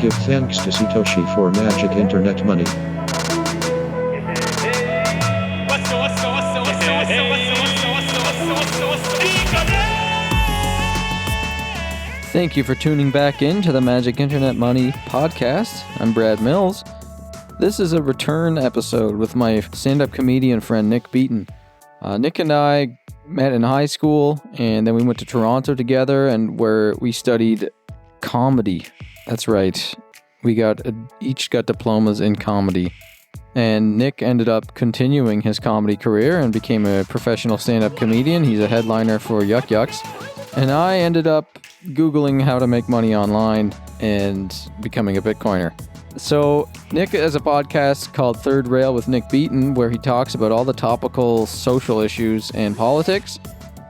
Give thanks to Satoshi for magic internet money. Thank you for tuning back in to the Magic Internet Money podcast. I'm Brad Mills. This is a return episode with my stand-up comedian friend Nick Beaton. Nick and I met in high school, and then we went to Toronto together, and where we studied comedy. That's right. We each got diplomas in comedy. And Nick ended up continuing his comedy career and became a professional stand-up comedian. He's a headliner for Yuck Yucks. And I ended up Googling how to make money online and becoming a Bitcoiner. So Nick has a podcast called Third Rail with Nick Beaton, where he talks about all the topical social issues and politics.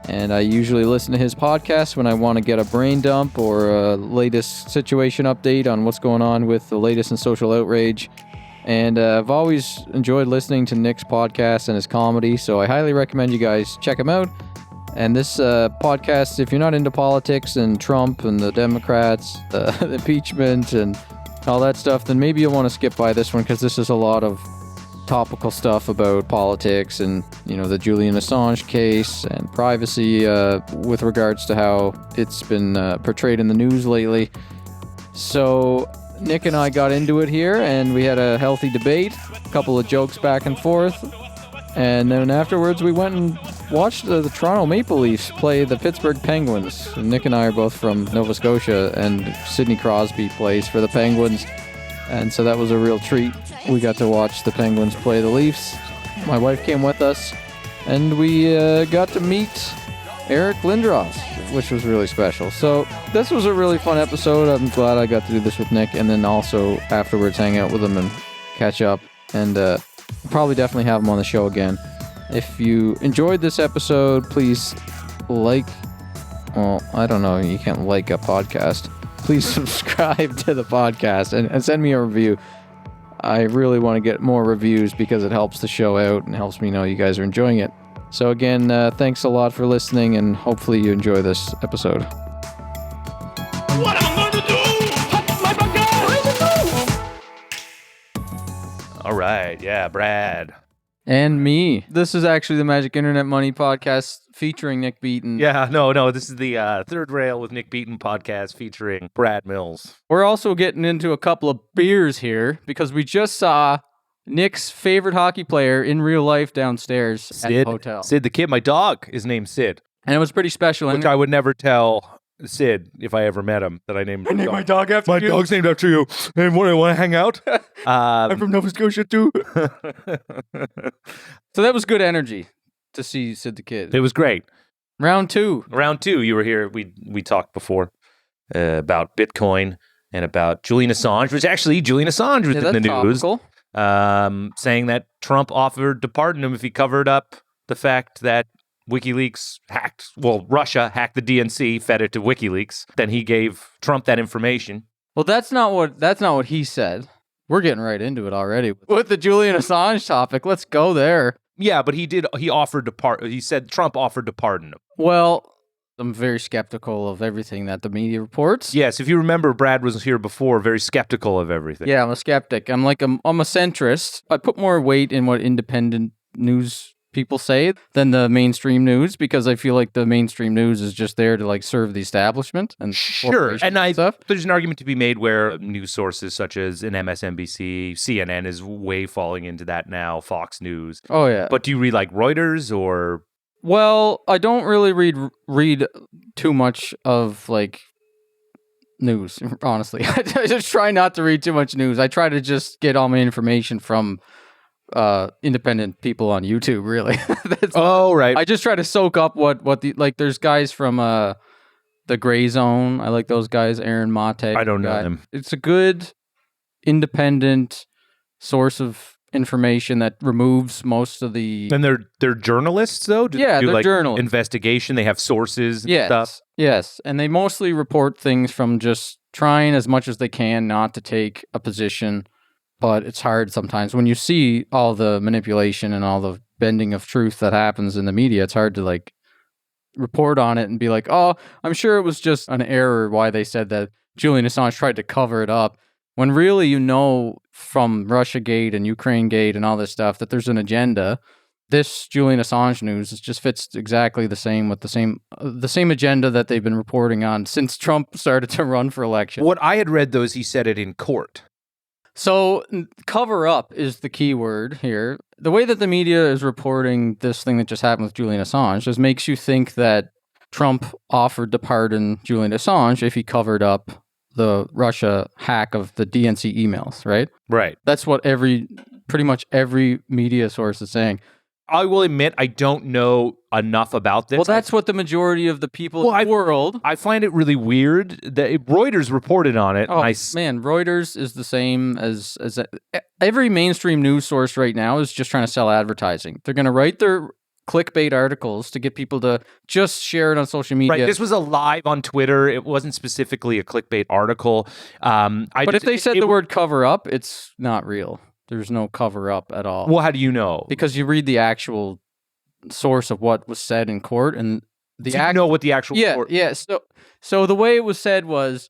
And I usually listen to his podcast when I want to get a brain dump or a latest situation update on what's going on with the latest in social outrage. And I've always enjoyed listening to Nick's podcast and his comedy, so I highly recommend you guys check him out. And this podcast, if you're not into politics and Trump and the Democrats, the impeachment and all that stuff, then maybe you'll want to skip by this one, because this is a lot of topical stuff about politics and, you know, the Julian Assange case and privacy with regards to how it's been portrayed in the news lately. So Nick and I got into it here, and we had a healthy debate, a couple of jokes back and forth. And then afterwards, we went and watched the Toronto Maple Leafs play the Pittsburgh Penguins. And Nick and I are both from Nova Scotia, and Sidney Crosby plays for the Penguins. And so that was a real treat. We got to watch the Penguins play the Leafs. My wife came with us, and we got to meet Eric Lindros, which was really special. So this was a really fun episode. I'm glad I got to do this with Nick, and then also afterwards hang out with him and catch up. And probably definitely have him on the show again. If you enjoyed this episode, please I don't know, you can't like a podcast. Please subscribe to the podcast and send me a review. I really want to get more reviews because it helps the show out and helps me know you guys are enjoying it. So again, thanks a lot for listening, and hopefully you enjoy this episode. What am I going to do? All right. Yeah, Brad. And me. This is actually the Magic Internet Money podcast featuring Nick Beaton. Yeah, no. This is the Third Rail with Nick Beaton podcast featuring Brad Mills. We're also getting into a couple of beers here because we just saw Nick's favorite hockey player in real life downstairs at the hotel. Sid the kid. My dog is named Sid. And it was pretty special. Which I would never tell Sid, if I ever met him, that I named my dog after my you. dog's named after you. And want to hang out? I'm from Nova Scotia too. So that was good energy to see Sid the Kid. It was great. Round two, you were here. We talked before about Bitcoin and about Julian Assange, which actually Julian Assange was in the news, saying that Trump offered to pardon him if he covered up the fact that Russia hacked the DNC, fed it to WikiLeaks. Then he gave Trump that information. Well, that's not what he said. We're getting right into it already with the Julian Assange topic. Let's go there. Yeah, but he offered to he said Trump offered to pardon him. Well, I'm very skeptical of everything that the media reports. Yes, if you remember, Brad was here before, very skeptical of everything. Yeah, I'm a skeptic. I'm a centrist. I put more weight in what independent news people say than the mainstream news, because I feel like the mainstream news is just there to serve the establishment and sure. And stuff. There's an argument to be made where news sources such as an MSNBC, CNN is way falling into that now, Fox News. Oh yeah. But do you read Reuters or? Well, I don't really read too much of news, honestly. I just try not to read too much news. I try to just get all my information from independent people on YouTube, really. Right. I just try to soak up what there's guys from the Gray Zone. I like those guys, Aaron Mate. I don't know them. It's a good independent source of information that removes most of the... And they're journalists, though? Yeah, they're journalists. Investigation, they have sources and stuff? Yes, and they mostly report things from just trying as much as they can not to take a position, but it's hard sometimes. When you see all the manipulation and all the bending of truth that happens in the media, it's hard to report on it and be like, oh, I'm sure it was just an error why they said that Julian Assange tried to cover it up. when really from Russiagate and Ukrainegate and all this stuff that there's an agenda. This Julian Assange news just fits exactly the same with the same agenda that they've been reporting on since Trump started to run for election. What I had read, though, is he said it in court. So cover up is the key word here. The way that the media is reporting this thing that just happened with Julian Assange just makes you think that Trump offered to pardon Julian Assange if he covered up the Russia hack of the DNC emails, right? Right. That's what pretty much every media source is saying. I will admit I don't know enough about this. Well, that's what the majority of the people in the world... I find it really weird that Reuters reported on it. Oh, man, Reuters is the same as every mainstream news source right now is just trying to sell advertising. They're going to write their clickbait articles to get people to just share it on social media. Right, this was a live on Twitter. It wasn't specifically a clickbait article. But if they said the word cover up, it's not real. There's no cover up at all. Well, how do you know? Because you read the actual source of what was said in court, and you know what the actual court... Yeah. So the way it was said was,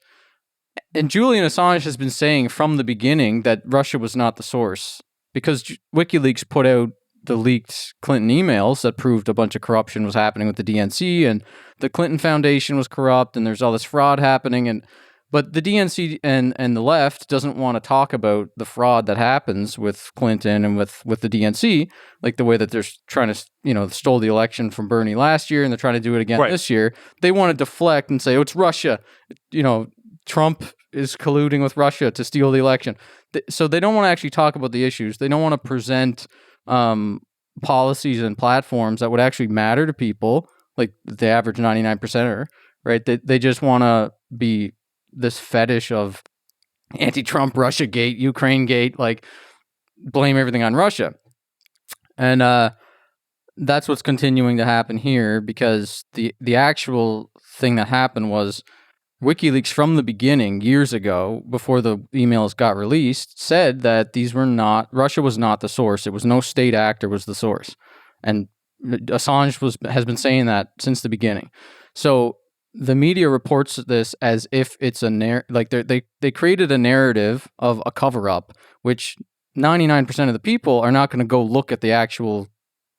and Julian Assange has been saying from the beginning that Russia was not the source, because Wikileaks put out the leaked Clinton emails that proved a bunch of corruption was happening with the DNC, and the Clinton Foundation was corrupt, and there's all this fraud happening, but the DNC and the left doesn't want to talk about the fraud that happens with Clinton and with the DNC, like the way that they're trying to, stole the election from Bernie last year and they're trying to do it again this year. They want to deflect and say, oh, it's Russia. Trump is colluding with Russia to steal the election. So they don't want to actually talk about the issues. They don't want to present policies and platforms that would actually matter to people, like the average 99%er, right? They just want to be this fetish of anti-Trump, Russiagate, Ukrainegate, like blame everything on Russia. And that's what's continuing to happen here, because the actual thing that happened was WikiLeaks from the beginning, years ago, before the emails got released, said that Russia was not the source. It was no state actor was the source. And Assange has been saying that since the beginning. So the media reports this as if it's they created a narrative of a cover-up, which 99% of the people are not going to go look at the actual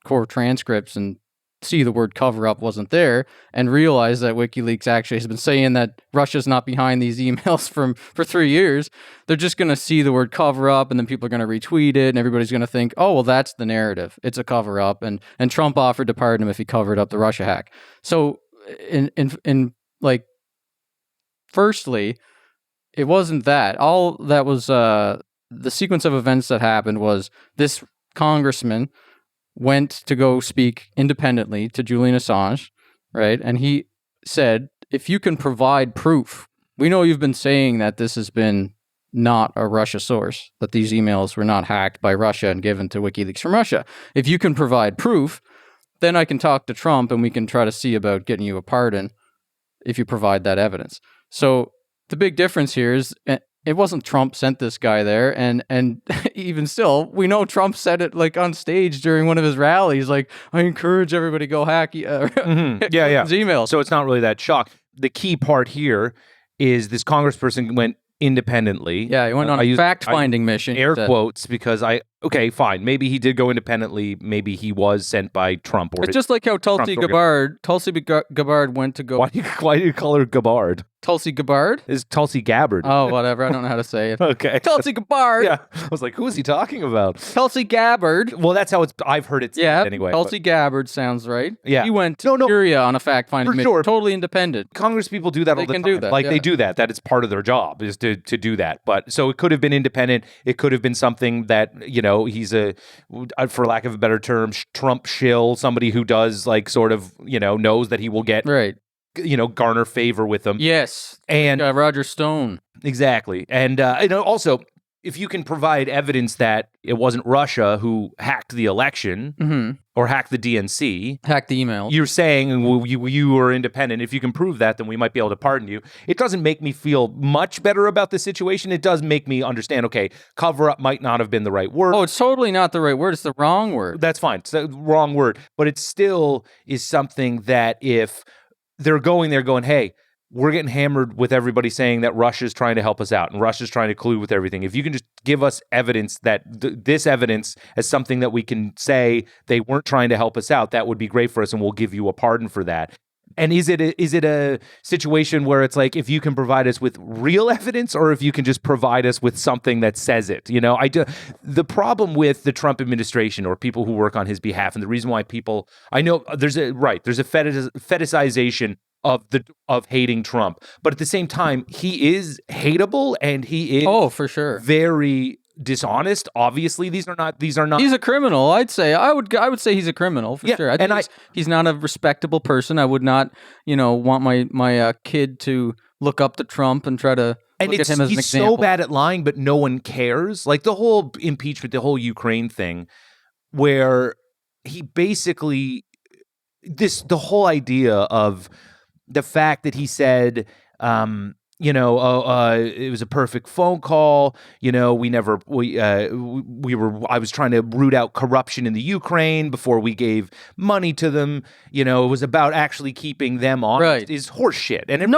core transcripts and see the word cover-up wasn't there and realize that WikiLeaks actually has been saying that Russia's not behind these emails for 3 years. They're just going to see the word cover-up, and then people are going to retweet it, and everybody's going to think, oh, well, that's the narrative. It's a cover-up, and Trump offered to pardon him if he covered up the Russia hack. So firstly, it wasn't that. All that was the sequence of events that happened was this congressman went to go speak independently to Julian Assange, right? And he said, if you can provide proof, we know you've been saying that this has been not a Russia source, that these emails were not hacked by Russia and given to WikiLeaks from Russia. If you can provide proof, then I can talk to Trump and we can try to see about getting you a pardon if you provide that evidence. So the big difference here is it wasn't Trump sent this guy there, and even still, we know Trump said it like on stage during one of his rallies, like, I encourage everybody to go hack his emails. So it's not really that shock. The key part here is this congressperson went independently. Yeah, he went on a fact-finding mission. Air quotes, because okay, fine. Maybe he did go independently. Maybe he was sent by Trump. It's just like how Tulsi Gabbard went to go... Why do you call her Gabbard? Tulsi Gabbard? It's Tulsi Gabbard. Oh, whatever. I don't know how to say it. Okay. Tulsi Gabbard. Yeah. I was like, who is he talking about? Tulsi Gabbard. Well, that's how I've heard it said anyway. Tulsi Gabbard sounds right. Yeah. He went to Syria on a fact-finding mission. Sure. Totally independent. Congress people do that all the time. They can do that. They do that. That is part of their job, is to do that. But so it could have been independent. It could have been something that, he's for lack of a better term, Trump shill, somebody who does sort of, knows that he will get garner favor with them. Yes. And Roger Stone. Exactly. And also, if you can provide evidence that it wasn't Russia who hacked the election or hacked the DNC, hacked the email, you're saying you were independent. If you can prove that, then we might be able to pardon you. It doesn't make me feel much better about the situation. It does make me understand, okay, cover up might not have been the right word. Oh, it's totally not the right word. It's the wrong word. That's fine. It's the wrong word. But it still is something that if they're going there going, hey, we're getting hammered with everybody saying that Russia's trying to help us out and Russia's trying to collude with everything. If you can just give us evidence that this evidence as something that we can say they weren't trying to help us out, that would be great for us, and we'll give you a pardon for that. And is it a situation where it's like, if you can provide us with real evidence, or if you can just provide us with something that says it? You know, the problem with the Trump administration or people who work on his behalf, and the reason why people, I know there's a fetishization of hating Trump, but at the same time, he is hateable, and he is for sure very dishonest. Obviously, these are not. He's a criminal. I would say he's a criminal for sure. I think he's not a respectable person. I would not, want my kid to look up to Trump and try to look at him as an example. He's so bad at lying, but no one cares. Like the whole impeachment, the whole Ukraine thing, where he basically the whole idea of the fact that he said, it was a perfect phone call. I was trying to root out corruption in the Ukraine before we gave money to them. It was about actually keeping them honest. Right. Is horseshit. And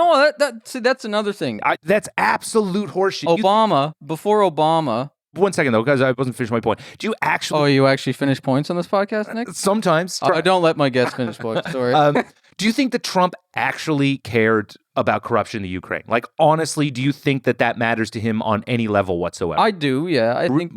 that's another thing. That's absolute horseshit. Before Obama. One second though, because I wasn't finished my point. Do you actually? Oh, you actually finish points on this podcast, Nick? Sometimes. I don't let my guests finish points. Sorry. Do you think that Trump actually cared about corruption in the Ukraine? Like, honestly, do you think that matters to him on any level whatsoever? I do, yeah. I think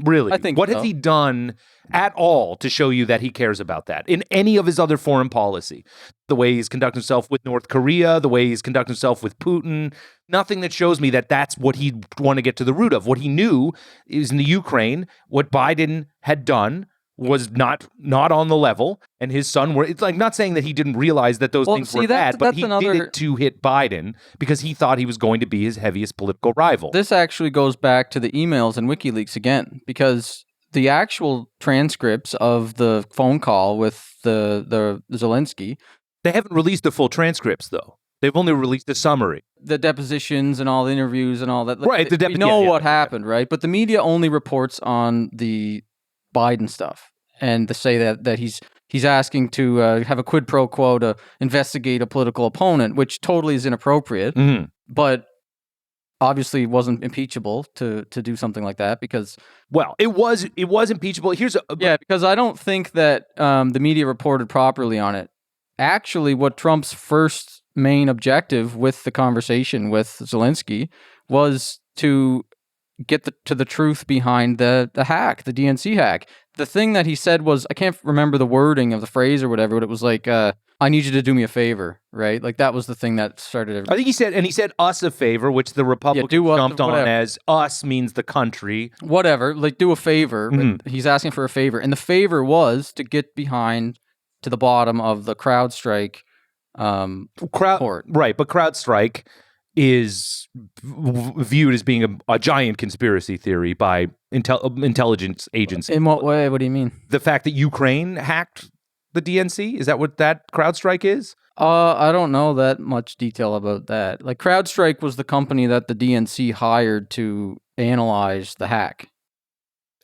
what has he done at all to show you that he cares about that in any of his other foreign policy? The way he's conducted himself with North Korea, the way he's conducted himself with Putin, nothing that shows me that that's what he'd want to get to the root of. What he knew is in the Ukraine, what Biden had done was not on the level, and his son were. It's like, not saying that he didn't realize that those things were bad, but he did it to hit Biden because he thought he was going to be his heaviest political rival. This actually goes back to the emails and WikiLeaks again, because the actual transcripts of the phone call with the Zelensky, they haven't released the full transcripts though. They've only released a summary. The depositions and all the interviews and all that. Right. We know what happened, right? But the media only reports on the Biden stuff, and to say that he's asking to have a quid pro quo to investigate a political opponent, which totally is inappropriate, but obviously wasn't impeachable to do something like that because... Well, it was impeachable. Because I don't think that the media reported properly on it. Actually, what Trump's first main objective with the conversation with Zelensky was to get to the truth behind the hack, the DNC hack. The thing that he said was, I can't remember the wording of the phrase or whatever, but it was like, I need you to do me a favor, right? Like that was the thing that started everything. I think he said us a favor, which the Republicans jumped on as us means the country. Whatever, like do a favor. He's asking for a favor. And the favor was to get behind to the bottom of the CrowdStrike report. Right, but CrowdStrike is viewed as being a giant conspiracy theory by intelligence agencies. In what way? What do you mean? The fact that Ukraine hacked the DNC? Is that what that CrowdStrike is? I don't know that much detail about that. Like CrowdStrike was the company that the DNC hired to analyze the hack.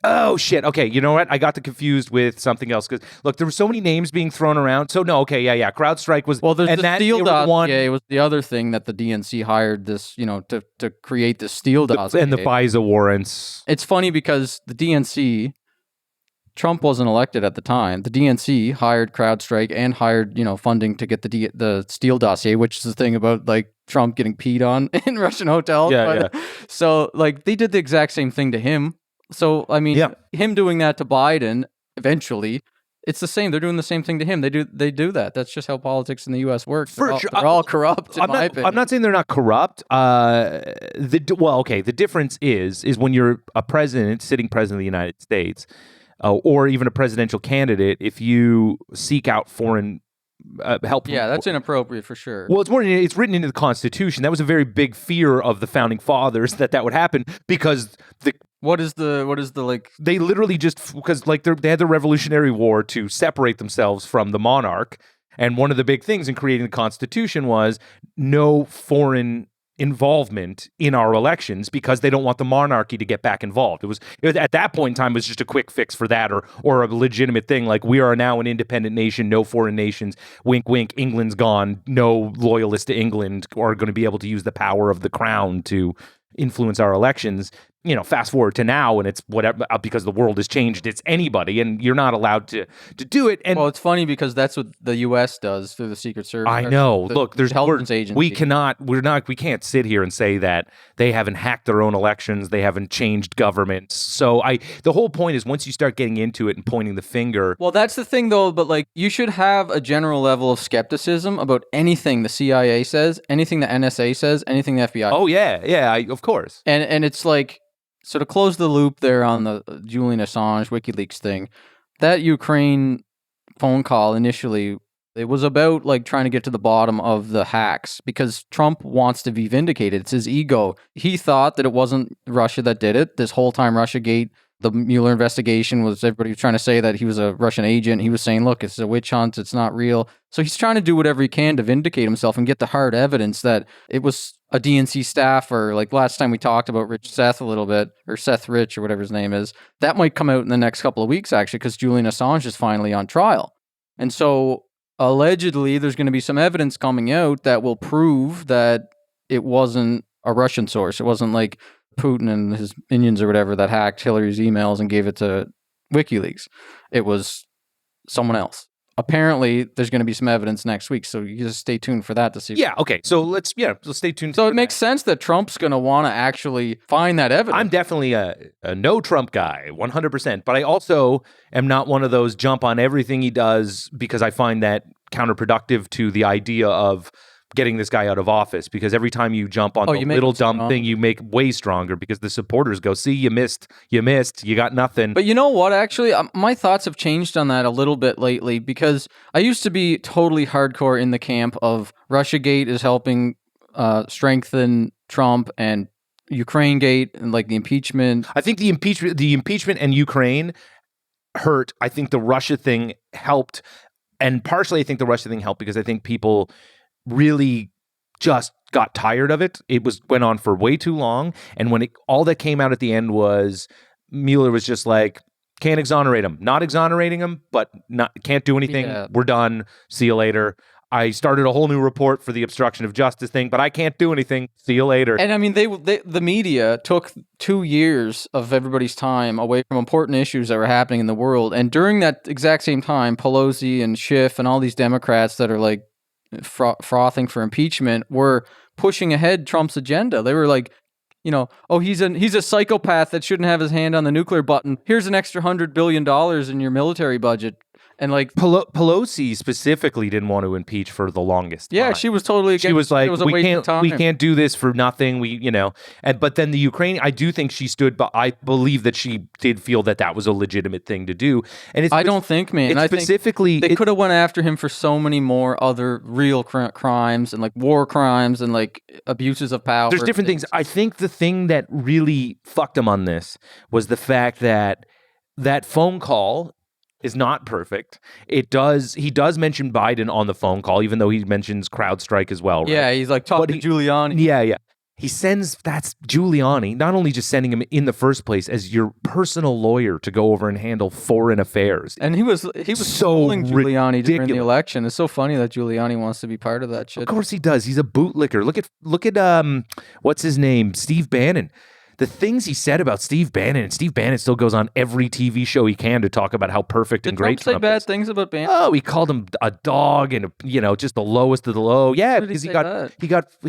Oh, shit. Okay, you know what? I got confused with something else. Because, look, there were so many names being thrown around. So, no, okay, yeah. CrowdStrike was... Well, there's the Steele dossier. It was the other thing that the DNC hired this, to create this Steele dossier. And the FISA warrants. It's funny because the DNC... Trump wasn't elected at the time. The DNC hired CrowdStrike and hired, funding to get the Steele dossier, which is the thing about, like, Trump getting peed on in Russian hotels. Yeah. So, like, they did the exact same thing to him. So, I mean, him doing that to Biden, eventually, it's the same. They're doing the same thing to him. They do that. That's just how politics in the U.S. works. They're all corrupt, in my opinion. I'm not saying they're not corrupt. The difference is when you're sitting president of the United States, or even a presidential candidate, if you seek out foreign help. Yeah, that's inappropriate for sure. Well, it's written into the Constitution. That was a very big fear of the founding fathers that would happen because What is the like? They literally just because like they had the Revolutionary War to separate themselves from the monarch, and one of the big things in creating the Constitution was no foreign involvement in our elections because they don't want the monarchy to get back involved. It was at that point in time, it was just a quick fix for that or a legitimate thing. Like, we are now an independent nation, no foreign nations, wink, wink, England's gone, no loyalists to England are going to be able to use the power of the crown to influence our elections. You know, fast forward to now, and it's whatever, because the world has changed. It's anybody, and you're not allowed to do it. And well, it's funny because that's what the U.S. does through the Secret Service. I know. Look, there's intelligence agency. We can't sit here and say that they haven't hacked their own elections, they haven't changed governments. So the whole point is, once you start getting into it and pointing the finger. Well, that's the thing, though. But like, you should have a general level of skepticism about anything the CIA says, anything the NSA says, anything the FBI. Oh yeah, of course. And it's like. So to close the loop there on the Julian Assange Wikileaks thing, that Ukraine phone call initially, it was about like trying to get to the bottom of the hacks because Trump wants to be vindicated. It's his ego. He thought that it wasn't Russia that did it. This whole time, Russiagate, the Mueller investigation was everybody was trying to say that he was a Russian agent. He was saying, look, it's a witch hunt. It's not real. So he's trying to do whatever he can to vindicate himself and get the hard evidence that it was a DNC staffer. Like last time we talked about Rich Seth a little bit, or Seth Rich or whatever his name is. That might come out in the next couple of weeks, actually, because Julian Assange is finally on trial. And so allegedly there's going to be some evidence coming out that will prove that it wasn't a Russian source. It wasn't like Putin and his minions or whatever that hacked Hillary's emails and gave it to WikiLeaks. It was someone else. Apparently, there's going to be some evidence next week, so you just stay tuned for that to see. Yeah, okay. So let's stay tuned. So it makes sense that Trump's going to want to actually find that evidence. I'm definitely a no Trump guy, 100%. But I also am not one of those jump on everything he does because I find that counterproductive to the idea of getting this guy out of office, because every time you jump on the little dumb thing, you make way stronger because the supporters go, see, you missed, you got nothing. But you know what, actually, my thoughts have changed on that a little bit lately, because I used to be totally hardcore in the camp of Russiagate is helping strengthen Trump, and Ukrainegate and like the impeachment. I think the impeachment and Ukraine hurt. I think the Russia thing helped, and partially I think the Russia thing helped because I think people really just got tired of it. It went on for way too long, and when all that came out at the end was Mueller was just like, can't exonerate him, not exonerating him, but can't do anything. Yeah. We're done. See you later. I started a whole new report for the obstruction of justice thing, but I can't do anything. See you later. And I mean, the media took 2 years of everybody's time away from important issues that were happening in the world. And during that exact same time, Pelosi and Schiff and all these Democrats that are like frothing for impeachment were pushing ahead Trump's agenda. They were like, you know, oh, he's a psychopath that shouldn't have his hand on the nuclear button. Here's an extra $100 billion in your military budget. And like Pelosi specifically didn't want to impeach for the longest time. Yeah, she was totally against. She was like, we can't do this for nothing. But then the Ukraine, I do think she stood, but I believe that she did feel that was a legitimate thing to do. And I don't think, man. I specifically, think they could have went after him for so many more other real crimes and like war crimes and like abuses of power. There's different things. I think the thing that really fucked him on this was the fact that phone call is not perfect. He does mention Biden on the phone call, even though he mentions CrowdStrike as well. Right? Yeah, he's like talking to Giuliani. Yeah. That's Giuliani, not only just sending him in the first place as your personal lawyer to go over and handle foreign affairs. And he was so fooling Giuliani during the election. It's so funny that Giuliani wants to be part of that shit. Of course he does. He's a bootlicker. Look at what's his name? Steve Bannon. The things he said about Steve Bannon, and Steve Bannon still goes on every TV show he can to talk about how perfect and great Trump is. Did Trump say bad things about Bannon? Oh, he called him a dog and just the lowest of the low. Yeah, because he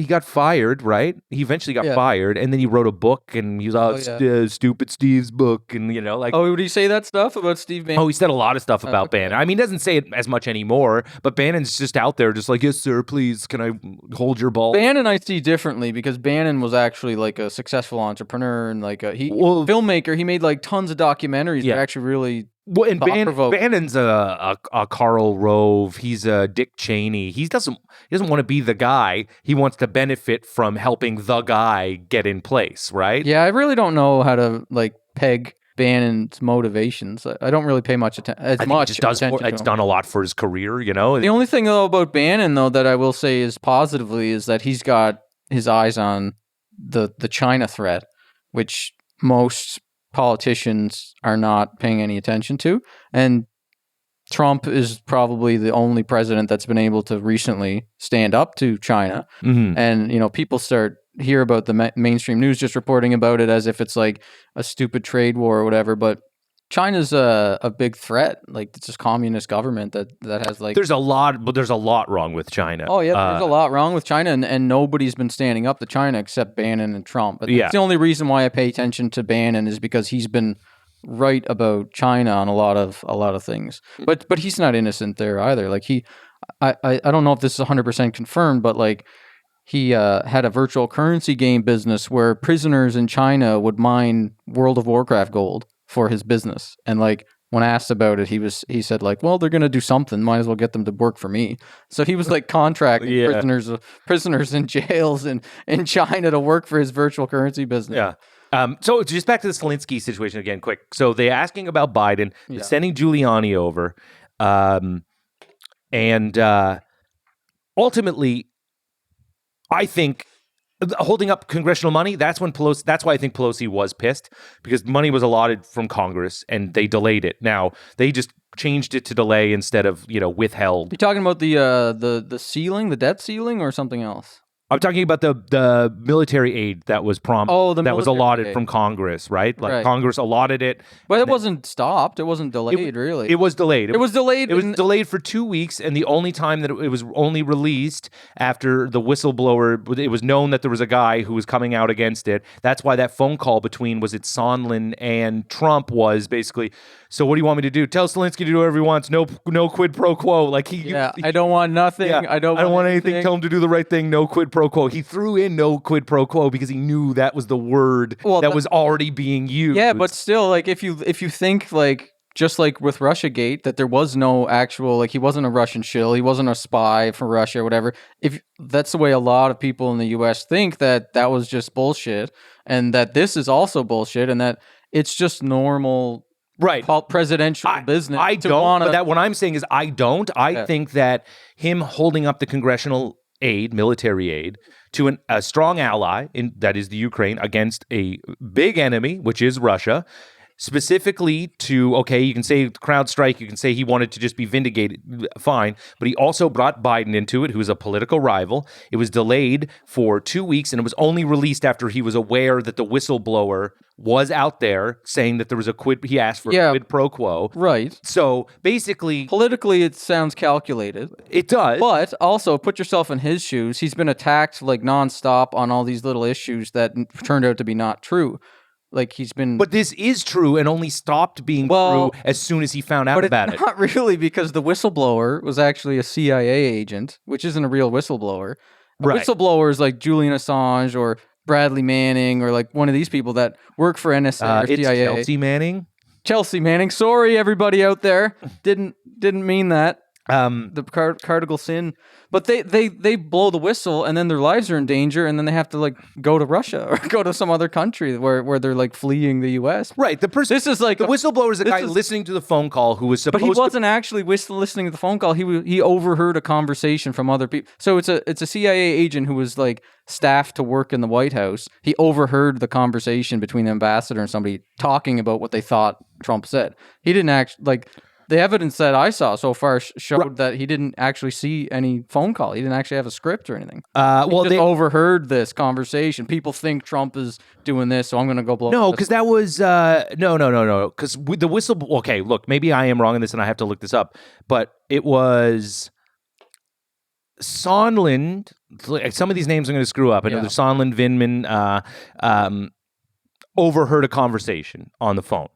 got fired, right? He eventually got fired, and then he wrote a book, and he was stupid Steve's book, and like. Oh, would he say that stuff about Steve Bannon? Oh, he said a lot of stuff about Bannon. I mean, he doesn't say it as much anymore, but Bannon's just out there, just like, yes, sir, please, can I hold your ball? Bannon I see differently because Bannon was actually like a successful entrepreneur and like filmmaker. He made like tons of documentaries that actually really and Bannon's a Karl Rove. He's a Dick Cheney. He doesn't want to be the guy. He wants to benefit from helping the guy get in place, right? Yeah, I really don't know how to like peg Bannon's motivations. I don't really pay much attention. It's done a lot for his career, The only thing though about Bannon though that I will say is positively is that he's got his eyes on the China threat, which most politicians are not paying any attention to. And Trump is probably the only president that's been able to recently stand up to China. Mm-hmm. And, people hear about the mainstream news just reporting about it as if it's like a stupid trade war or whatever. But China's a big threat. Like, it's just communist government that has like... There's a lot wrong with China. Oh, yeah, there's a lot wrong with China, and nobody's been standing up to China except Bannon and Trump. But that's the only reason why I pay attention to Bannon is because he's been right about China on a lot of things. But he's not innocent there either. Like, I don't know if this is 100% confirmed, but like, he had a virtual currency game business where prisoners in China would mine World of Warcraft gold for his business. And like, when asked about it, he said like, well, they're going to do something. Might as well get them to work for me. So he was like contracting prisoners in jails in China to work for his virtual currency business. Yeah. So just back to the Zelensky situation again, quick. So they're asking about Biden, sending Giuliani over. And ultimately, I think holding up congressional money, that's why I think Pelosi was pissed, because money was allotted from Congress and they delayed it. Now they just changed it to delay instead of, withheld. You're talking about the ceiling, the debt ceiling, or something else? I'm talking about the military aid that was that was allotted aid from Congress, right? Like, right. Congress allotted it. But it wasn't stopped. It wasn't delayed, really. It was delayed. It was delayed. It was delayed for 2 weeks, and the only time that it was only released after the whistleblower, it was known that there was a guy who was coming out against it. That's why that phone call between, was it Sondland and Trump, was basically, so what do you want me to do? Tell Zelensky to do whatever he wants. No quid pro quo. Like I don't want nothing. Yeah, I don't want anything. Tell him to do the right thing. No quid pro quo. He threw in no quid pro quo because he knew that was the word that was already being used. Yeah, but still, like, if you think, like, just like with Russiagate, that there was no actual, like, he wasn't a Russian shill, he wasn't a spy for Russia or whatever. If that's the way a lot of people in the U.S. think, that was just bullshit, and that this is also bullshit, and that it's just normal. Right, presidential business. I don't. But what I'm saying is, I don't. I think that him holding up the congressional aid, military aid, to a strong ally, that is the Ukraine, against a big enemy, which is Russia, specifically to, you can say CrowdStrike, you can say he wanted to just be vindicated, fine, but he also brought Biden into it, who is a political rival. It was delayed for 2 weeks, and it was only released after he was aware that the whistleblower was out there saying that there was he asked for a quid pro quo. Right. So basically, politically, it sounds calculated. It does. But also, put yourself in his shoes. He's been attacked like nonstop on all these little issues that turned out to be not true. Like, he's been... But this is true, and only stopped being true as soon as he found out about it. But not really, because the whistleblower was actually a CIA agent, which isn't a real whistleblower. Whistleblowers like Julian Assange or Bradley Manning, or like one of these people that work for NSA or CIA. It's Chelsea Manning. Sorry, everybody out there. Didn't mean that. The cardinal sin. But they blow the whistle, and then their lives are in danger, and then they have to like go to Russia or go to some other country where they're like fleeing the U.S. Right. This is like the whistleblower is a guy listening to the phone call who was supposed. But he wasn't actually listening to the phone call. He overheard a conversation from other people. So it's a CIA agent who was like staffed to work in the White House. He overheard the conversation between the ambassador and somebody talking about what they thought Trump said. He didn't actually The evidence that I saw so far showed that he didn't actually see any phone call. He didn't actually have a script or anything. They overheard this conversation. People think Trump is doing this, so I'm going to go blow. No, because that was no. Because the whistle. Okay, look, maybe I am wrong in this, and I have to look this up. But it was Sondland. Some of these names I'm going to screw up. I know there's Sondland, Vindman. Overheard a conversation on the phone.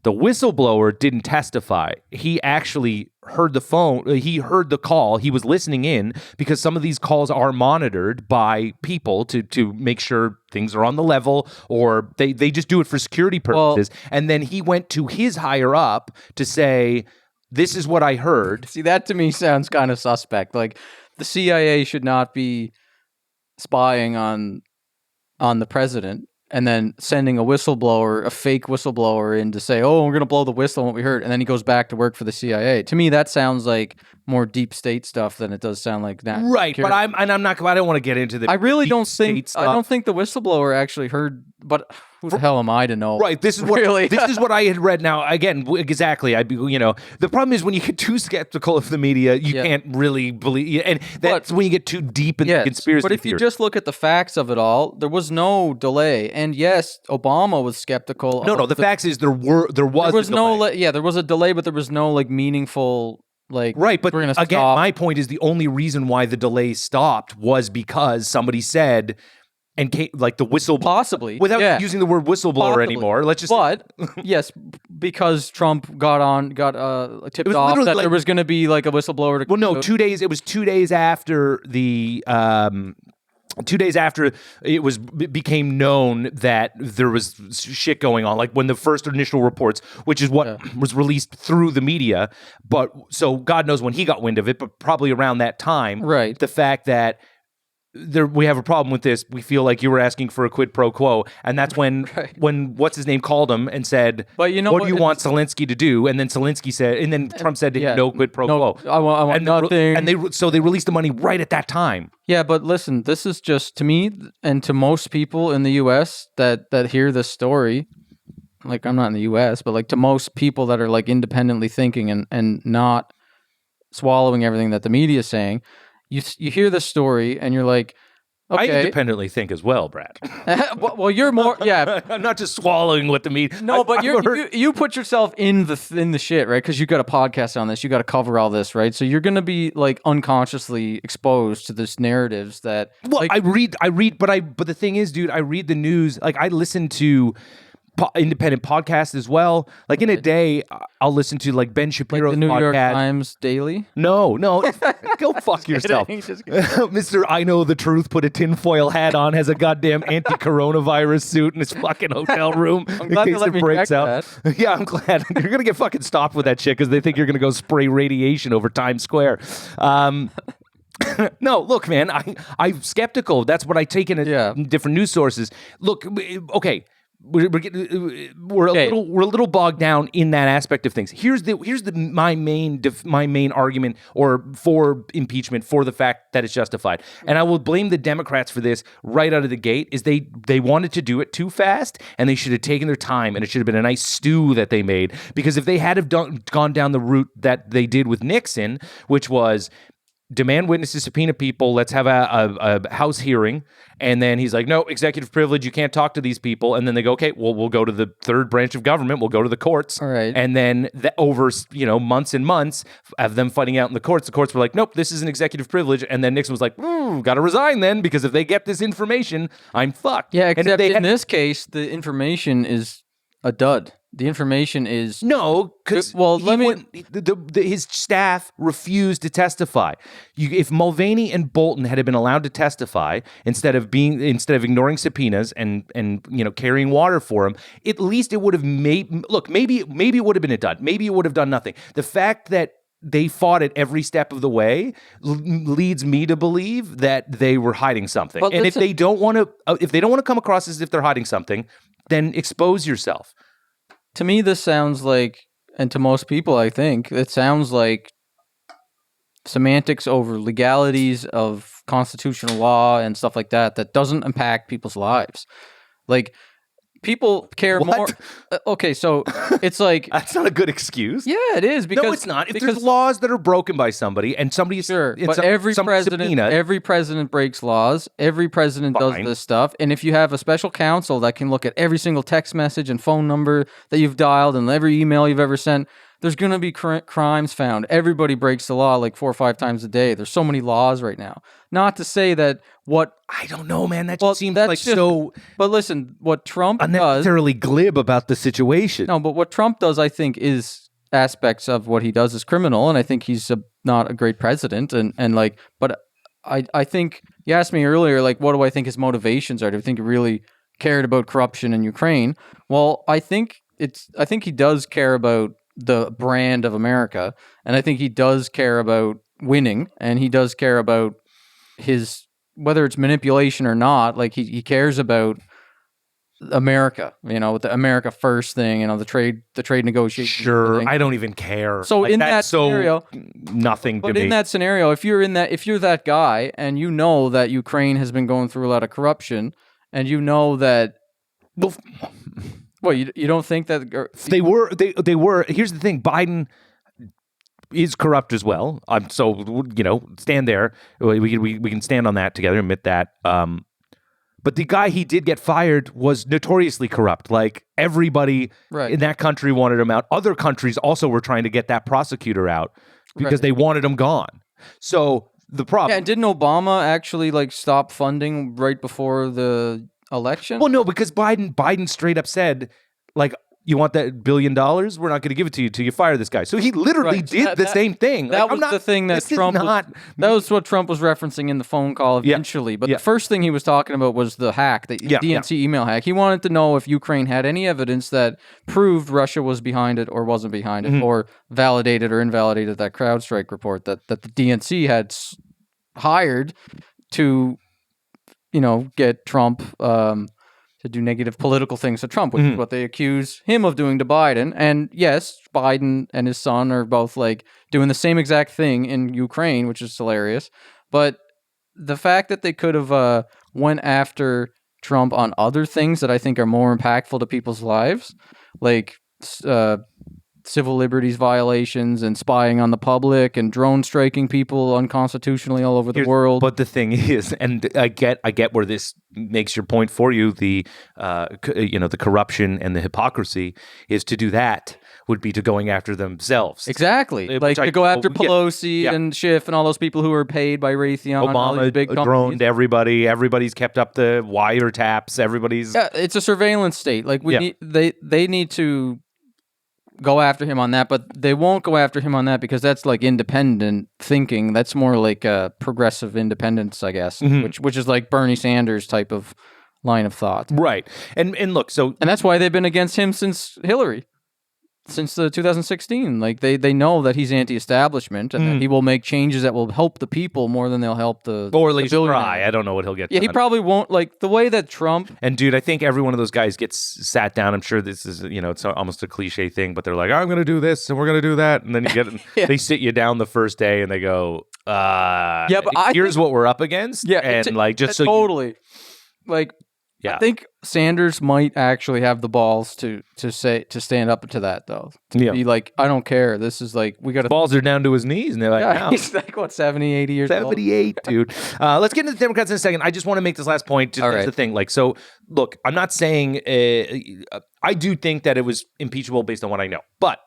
The whistleblower didn't testify. He actually heard the phone. He heard the call. He was listening in because some of these calls are monitored by people to make sure things are on the level, or they just do it for security purposes. And then he went to his higher up to say, this is what I heard. See, that to me sounds kind of suspect. Like, the CIA should not be spying on the president and then sending a fake whistleblower in to say, oh, we're going to blow the whistle on what we heard. And then he goes back to work for the CIA. To me, that sounds like more deep state stuff than it does sound like that. Right, but I don't want to get into the. I really deep don't state think stuff. I don't think the whistleblower actually heard. But who the hell am I to know? Right, this is what really. This is what I had read. Now, again, exactly. The problem is when you get too skeptical of the media, you can't really believe, and that's when you get too deep in the conspiracy. But if you just look at the facts of it all, there was no delay, and yes, Obama was skeptical. No. The facts is there was there was no there was a delay, but there was no meaningful. Right, but again, my point is the only reason why the delay stopped was because somebody said, and the whistle possibly without using the word whistleblower anymore. Let's just. But yes, because Trump got tipped off that there was going to be a whistleblower. Well, no, 2 days. It was 2 days after the. 2 days after it became known that there was shit going on, like when the first initial reports, which is what was released through the media, but so God knows when he got wind of it, but probably around that time, right? The fact that we have a problem with this. We feel like you were asking for a quid pro quo, and that's when what's his name called him and said, "But what do you want Zelensky to do?" And then Zelensky said, and then Trump said, "No quid pro quo. I want nothing." And they released the money right at that time. Yeah, but listen, this is just to me and to most people in the U.S. that hear this story. I'm not in the U.S., but to most people that are independently thinking and not swallowing everything that the media is saying. You hear this story and you're like, okay. I independently think as well, Brad. well, you're more, I'm not just swallowing what the media. No, but you put yourself in the shit, right? Because you got a podcast on this, you got to cover all this, right? So you're gonna be unconsciously exposed to this narratives that. Well, I read, but the thing is, dude, I read the news. I listen to independent podcasts as well. In a day, I'll listen to Ben Shapiro's the New podcast. York Times Daily. No, go fuck yourself, Mr. I know the truth. Put a tinfoil hat on, has a goddamn anti-coronavirus suit in his fucking hotel room I'm glad in case it breaks out. Yeah, I'm glad. You're gonna get fucking stopped with that shit because they think you're gonna go spray radiation over Times Square. No, look, man, I'm skeptical. That's what I take in different news sources. Look, okay. We're a little bogged down in that aspect of things. Here's my main argument for impeachment, for the fact that it's justified, and I will blame the Democrats for this right out of the gate. Is they wanted to do it too fast, and they should have taken their time, and it should have been a nice stew that they made. Because if they had gone down the route that they did with Nixon, which was demand witnesses, subpoena people, let's have a House hearing. And then he's like, no, executive privilege, you can't talk to these people. And then they go, okay, well, we'll go to the third branch of government. We'll go to the courts. All right. And then over, months and months of them fighting out in the courts were like, nope, this is an executive privilege. And then Nixon was like, got to resign then, because if they get this information, I'm fucked. Yeah, except in this case, the information is a dud. The information is because his staff refused to testify. If Mulvaney and Bolton had been allowed to testify instead of ignoring subpoenas and carrying water for him, at least it would have maybe it would have been a dud. Maybe it would have done nothing. The fact that they fought it every step of the way leads me to believe that they were hiding something. But and if they don't want to come across as if they're hiding something, then expose yourself. To me, this sounds like, and to most people, I think, it sounds like semantics over legalities of constitutional law and stuff like that doesn't impact people's lives. People care more. Okay, so it's that's not a good excuse. Yeah, it is, because no, it's not. If there's laws that are broken by somebody and somebody's but every president breaks laws. Every president does this stuff. And if you have a special counsel that can look at every single text message and phone number that you've dialed and every email you've ever sent, there's going to be crimes found. Everybody breaks the law 4 or 5 times a day. There's so many laws right now. Not to say that I don't know, man. That just seems so. But listen, what Trump unnecessarily glib about the situation. No, but what Trump does, I think, is aspects of what he does is criminal, and I think he's not a great president. But I think you asked me earlier, what do I think his motivations are? Do I think he really cared about corruption in Ukraine? Well, I think he does care about the brand of America, and I think he does care about winning, and he does care about his, whether it's manipulation or not, he cares about America, with the America First thing, the trade negotiations. Sure, I don't even care. So in that scenario, nothing to me. But in that scenario, if you're that guy and you know that Ukraine has been going through a lot of corruption, and you know that, you don't think that they were. Here's the thing: Biden is corrupt as well. So stand there. We can stand on that together. Admit that. But the guy he did get fired was notoriously corrupt. Like everybody in that country wanted him out. Other countries also were trying to get that prosecutor out because they wanted him gone. So the problem. Yeah, and didn't Obama actually stop funding right before the election? Well, no, because Biden straight up said, you want that $1 billion? We're not going to give it to you till you fire this guy. So he literally did the same thing. That was the thing that Trump that was what Trump was referencing in the phone call eventually. Yeah. But the first thing he was talking about was the hack, the DNC email hack. He wanted to know if Ukraine had any evidence that proved Russia was behind it or wasn't behind it, or validated or invalidated that CrowdStrike report that the DNC had hired to, get Trump to do negative political things to Trump, which is what they accuse him of doing to Biden. And yes, Biden and his son are both doing the same exact thing in Ukraine, which is hilarious. But the fact that they could have went after Trump on other things that I think are more impactful to people's lives, like civil liberties violations and spying on the public and drone striking people unconstitutionally all over the world. But the thing is, and I get where this makes your point for you, the the corruption and the hypocrisy is to do that would be to going after themselves. Exactly. To go after Pelosi and Schiff and all those people who are paid by Raytheon. Obama big droned everybody. Everybody's kept up the wiretaps. Everybody's... Yeah, it's a surveillance state. They need to go after him on that, but they won't go after him on that because that's independent thinking. That's more progressive independence, I guess, which is like Bernie Sanders type of line of thought. Right. And look, and that's why they've been against him since Hillary. Since 2016, they know that he's anti-establishment and that he will make changes that will help the people more than they'll help the or at least try. I don't know what he'll get. Yeah, done. He probably won't the way that Trump. And dude, I think every one of those guys gets sat down. I'm sure this is it's almost a cliche thing, but they're like, I'm going to do this and we're going to do that, and then you get they sit you down the first day and they go, but here's what we're up against. Yeah, and just so totally I think Sanders might actually have the balls to stand up to that though. To be I don't care. This is we got balls are down to his knees and they're like, no. He's 70, 80 years 78, old. Dude. Let's get into the Democrats in a second. I just want to make this last point. That's the thing. So look, I'm not saying I do think that it was impeachable based on what I know, but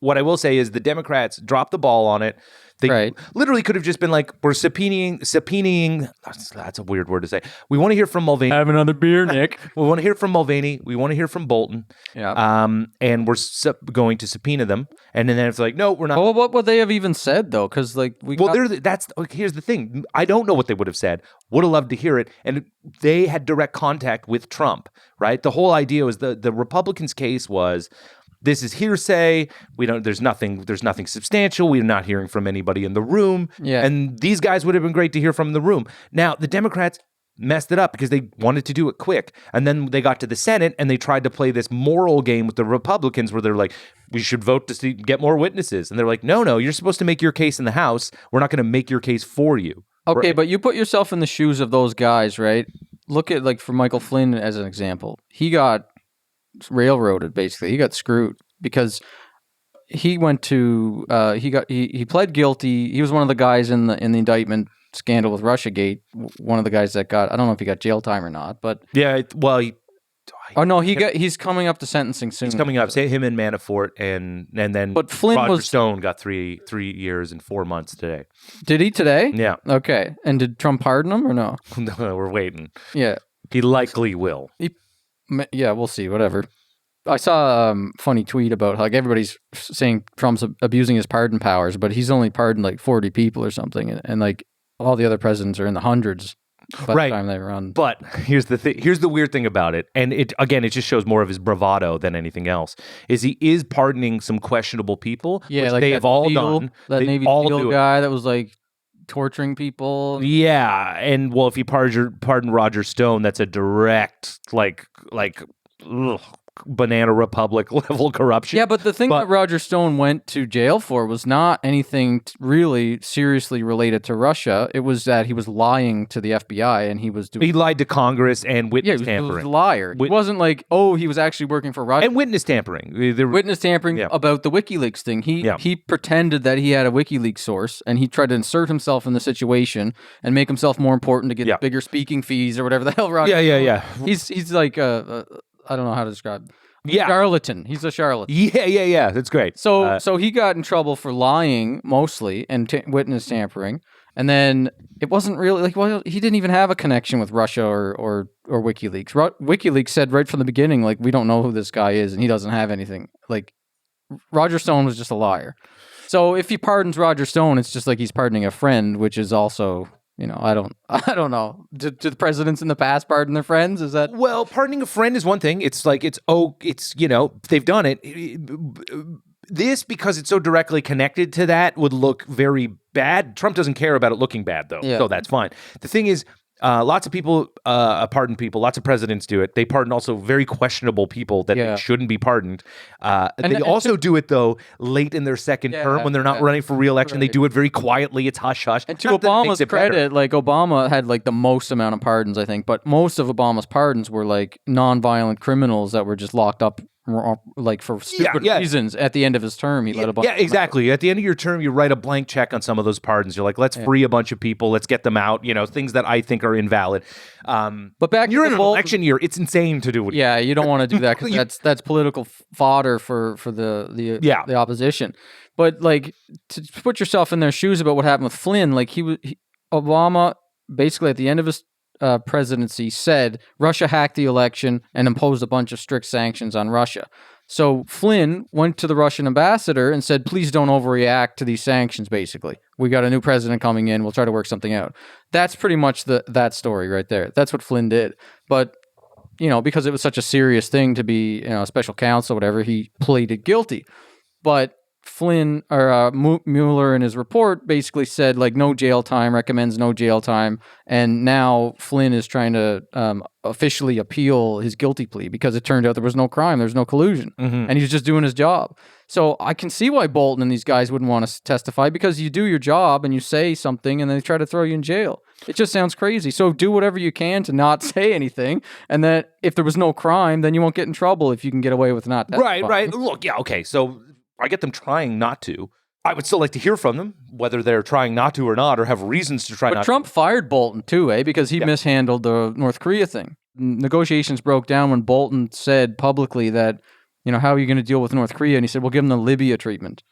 what I will say is the Democrats dropped the ball on it. They literally could have just been we're subpoenaing. That's a weird word to say. We want to hear from Mulvaney. Have another beer, Nick. We want to hear from Mulvaney. We want to hear from Bolton. Yeah. And we're going to subpoena them. And then it's no, we're not. Well, what would they have even said though? Because here's the thing. I don't know what they would have said. Would have loved to hear it. And they had direct contact with Trump, right? The whole idea was the Republicans' case was, this is hearsay. There's nothing substantial. We're not hearing from anybody in the room. Yeah. And these guys would have been great to hear from in the room. Now, the Democrats messed it up because they wanted to do it quick. And then they got to the Senate and they tried to play this moral game with the Republicans where they're like, we should vote to get more witnesses. And they're like, no, you're supposed to make your case in the House. We're not going to make your case for you. Okay, but you put yourself in the shoes of those guys, right? Look at for Michael Flynn as an example. He got railroaded basically. He got screwed because he went to he pled guilty. He was one of the guys in the indictment scandal with Russiagate. One of the guys that got, I don't know if he got jail time or not, but he's coming up to sentencing soon. He's coming up. Say him and Manafort and then but Flynn Roger Stone got 3 years and 4 months today. Did he today? Yeah. Okay. And did Trump pardon him or no? No, we're waiting. Yeah. He likely will. Yeah, we'll see. Whatever. I saw a funny tweet about everybody's saying Trump's abusing his pardon powers, but he's only pardoned 40 people or something, and all the other presidents are in the hundreds by the time they run. But here's the thing. Here's the weird thing about it, and it just shows more of his bravado than anything else. Is he is pardoning some questionable people? Yeah, which they have all done. That Navy SEAL guy that was torturing people. Yeah, and well, if you pardon Roger Stone, that's a direct ugh, banana republic level corruption. Yeah, but the thing that Roger Stone went to jail for was not anything really seriously related to Russia. It was that he was lying to the FBI and he lied to Congress and witness tampering. He was a liar. It wasn't like, he was actually working for Russia. And witness tampering. Witness tampering about the WikiLeaks thing. He pretended that he had a WikiLeaks source and he tried to insert himself in the situation and make himself more important to get bigger speaking fees or whatever the hell Roger. Yeah. He's like I don't know how to describe. Charlatan. He's a charlatan. Yeah. That's great. So he got in trouble for lying mostly and witness tampering, and then it wasn't really he didn't even have a connection with Russia or WikiLeaks. WikiLeaks said right from the beginning, we don't know who this guy is and he doesn't have anything. Roger Stone was just a liar. So if he pardons Roger Stone, it's just like he's pardoning a friend, which is also. I don't know. Do the presidents in the past pardon their friends? Is that pardoning a friend is one thing. It's they've done it. This, because it's so directly connected to that, would look very bad. Trump doesn't care about it looking bad, though, so that's fine. The thing is, lots of people pardon people. Lots of presidents do it. They pardon also very questionable people that they shouldn't be pardoned. They also do it, though, late in their second term when they're not running for re-election. Right. They do it very quietly. It's hush-hush. And to Obama's credit, Obama had the most amount of pardons, I think. But most of Obama's pardons were non-violent criminals that were just locked up for stupid reasons. At the end of his term, he let a bunch. Yeah, exactly. At the end of your term, you write a blank check on some of those pardons. You're like, let's free a bunch of people, let's get them out. Things that I think are invalid. But back you're in an election year, it's insane to do it. Yeah, you don't want to do that because that's political fodder for the opposition. But to put yourself in their shoes about what happened with Flynn, Obama basically at the end of his presidency said Russia hacked the election and imposed a bunch of strict sanctions on Russia. So Flynn went to the Russian ambassador and said, please don't overreact to these sanctions, basically. We got a new president coming in. We'll try to work something out. That's pretty much that story right there. That's what Flynn did. But, because it was such a serious thing to be a special counsel, whatever, he pleaded guilty. But Flynn or Mueller in his report basically said no jail time, recommends no jail time, and now Flynn is trying to officially appeal his guilty plea because it turned out there was no crime, there's no collusion, and he's just doing his job. So I can see why Bolton and these guys wouldn't want to testify because you do your job and you say something and they try to throw you in jail. It just sounds crazy. So do whatever you can to not say anything, and that if there was no crime, then you won't get in trouble if you can get away with not testifying. Right. Look, okay, so I get them trying not to. I would still like to hear from them, whether they're trying not to or not, or have reasons to try not to. But Trump fired Bolton too, because he mishandled the North Korea thing. Negotiations broke down when Bolton said publicly that, how are you going to deal with North Korea? And he said, we'll give them the Libya treatment.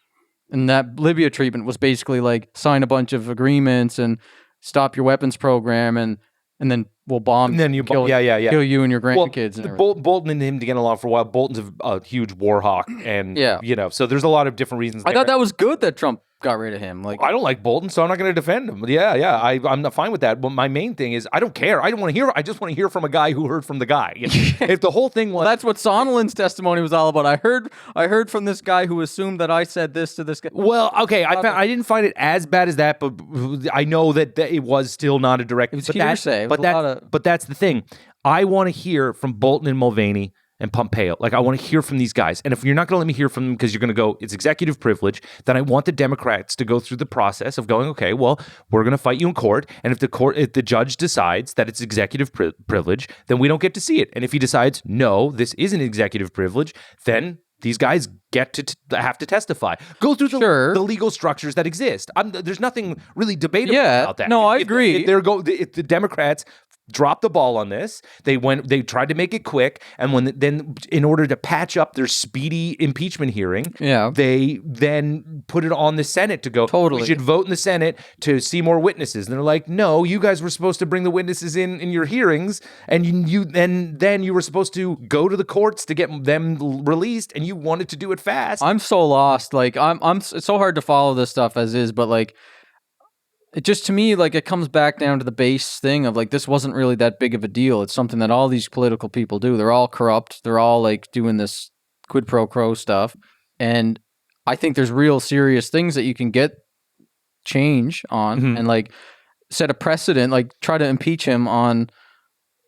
And that Libya treatment was basically sign a bunch of agreements and stop your weapons program and then we'll bomb and then you kill you and your grandkids. And Bolton and him to get along for a while. Bolton's a huge war hawk, and so there's a lot of different reasons. I thought that was good that Trump got rid of him. I don't like Bolton, so I'm not going to defend him. I'm not fine with that. But my main thing is I don't care. I don't want to hear. I just want to hear from a guy who heard from the guy. If the whole thing was, well, that's what Sondland's testimony was all about. I heard from this guy who assumed that I said this to this guy. Well, okay, I didn't find it as bad as that, but I know that it was still not a direct. It was hearsay. But that's the thing. I want to hear from Bolton and Mulvaney and Pompeo. I want to hear from these guys. And if you're not going to let me hear from them because you're going to go, it's executive privilege, then I want the Democrats to go through the process of going, okay, well, we're going to fight you in court. And if the judge decides that it's executive privilege, then we don't get to see it. And if he decides, no, this isn't executive privilege, then these guys get to have to testify. Go through the legal structures that exist. There's nothing really debatable about that. No, I agree. If the Democrats dropped the ball on this. They tried to make it quick, and then in order to patch up their speedy impeachment hearing, they then put it on the Senate to go, we should vote in the Senate to see more witnesses. And they're like, no, you guys were supposed to bring the witnesses in your hearings, and then you were supposed to go to the courts to get them released, and you wanted to do it fast. I'm so lost. It's so hard to follow this stuff as is, but it just, to me, it comes back down to the base thing of this wasn't really that big of a deal. It's something that all these political people do. They're all corrupt. They're all doing this quid pro quo stuff. And I think there's real serious things that you can get change on and like set a precedent, like try to impeach him on,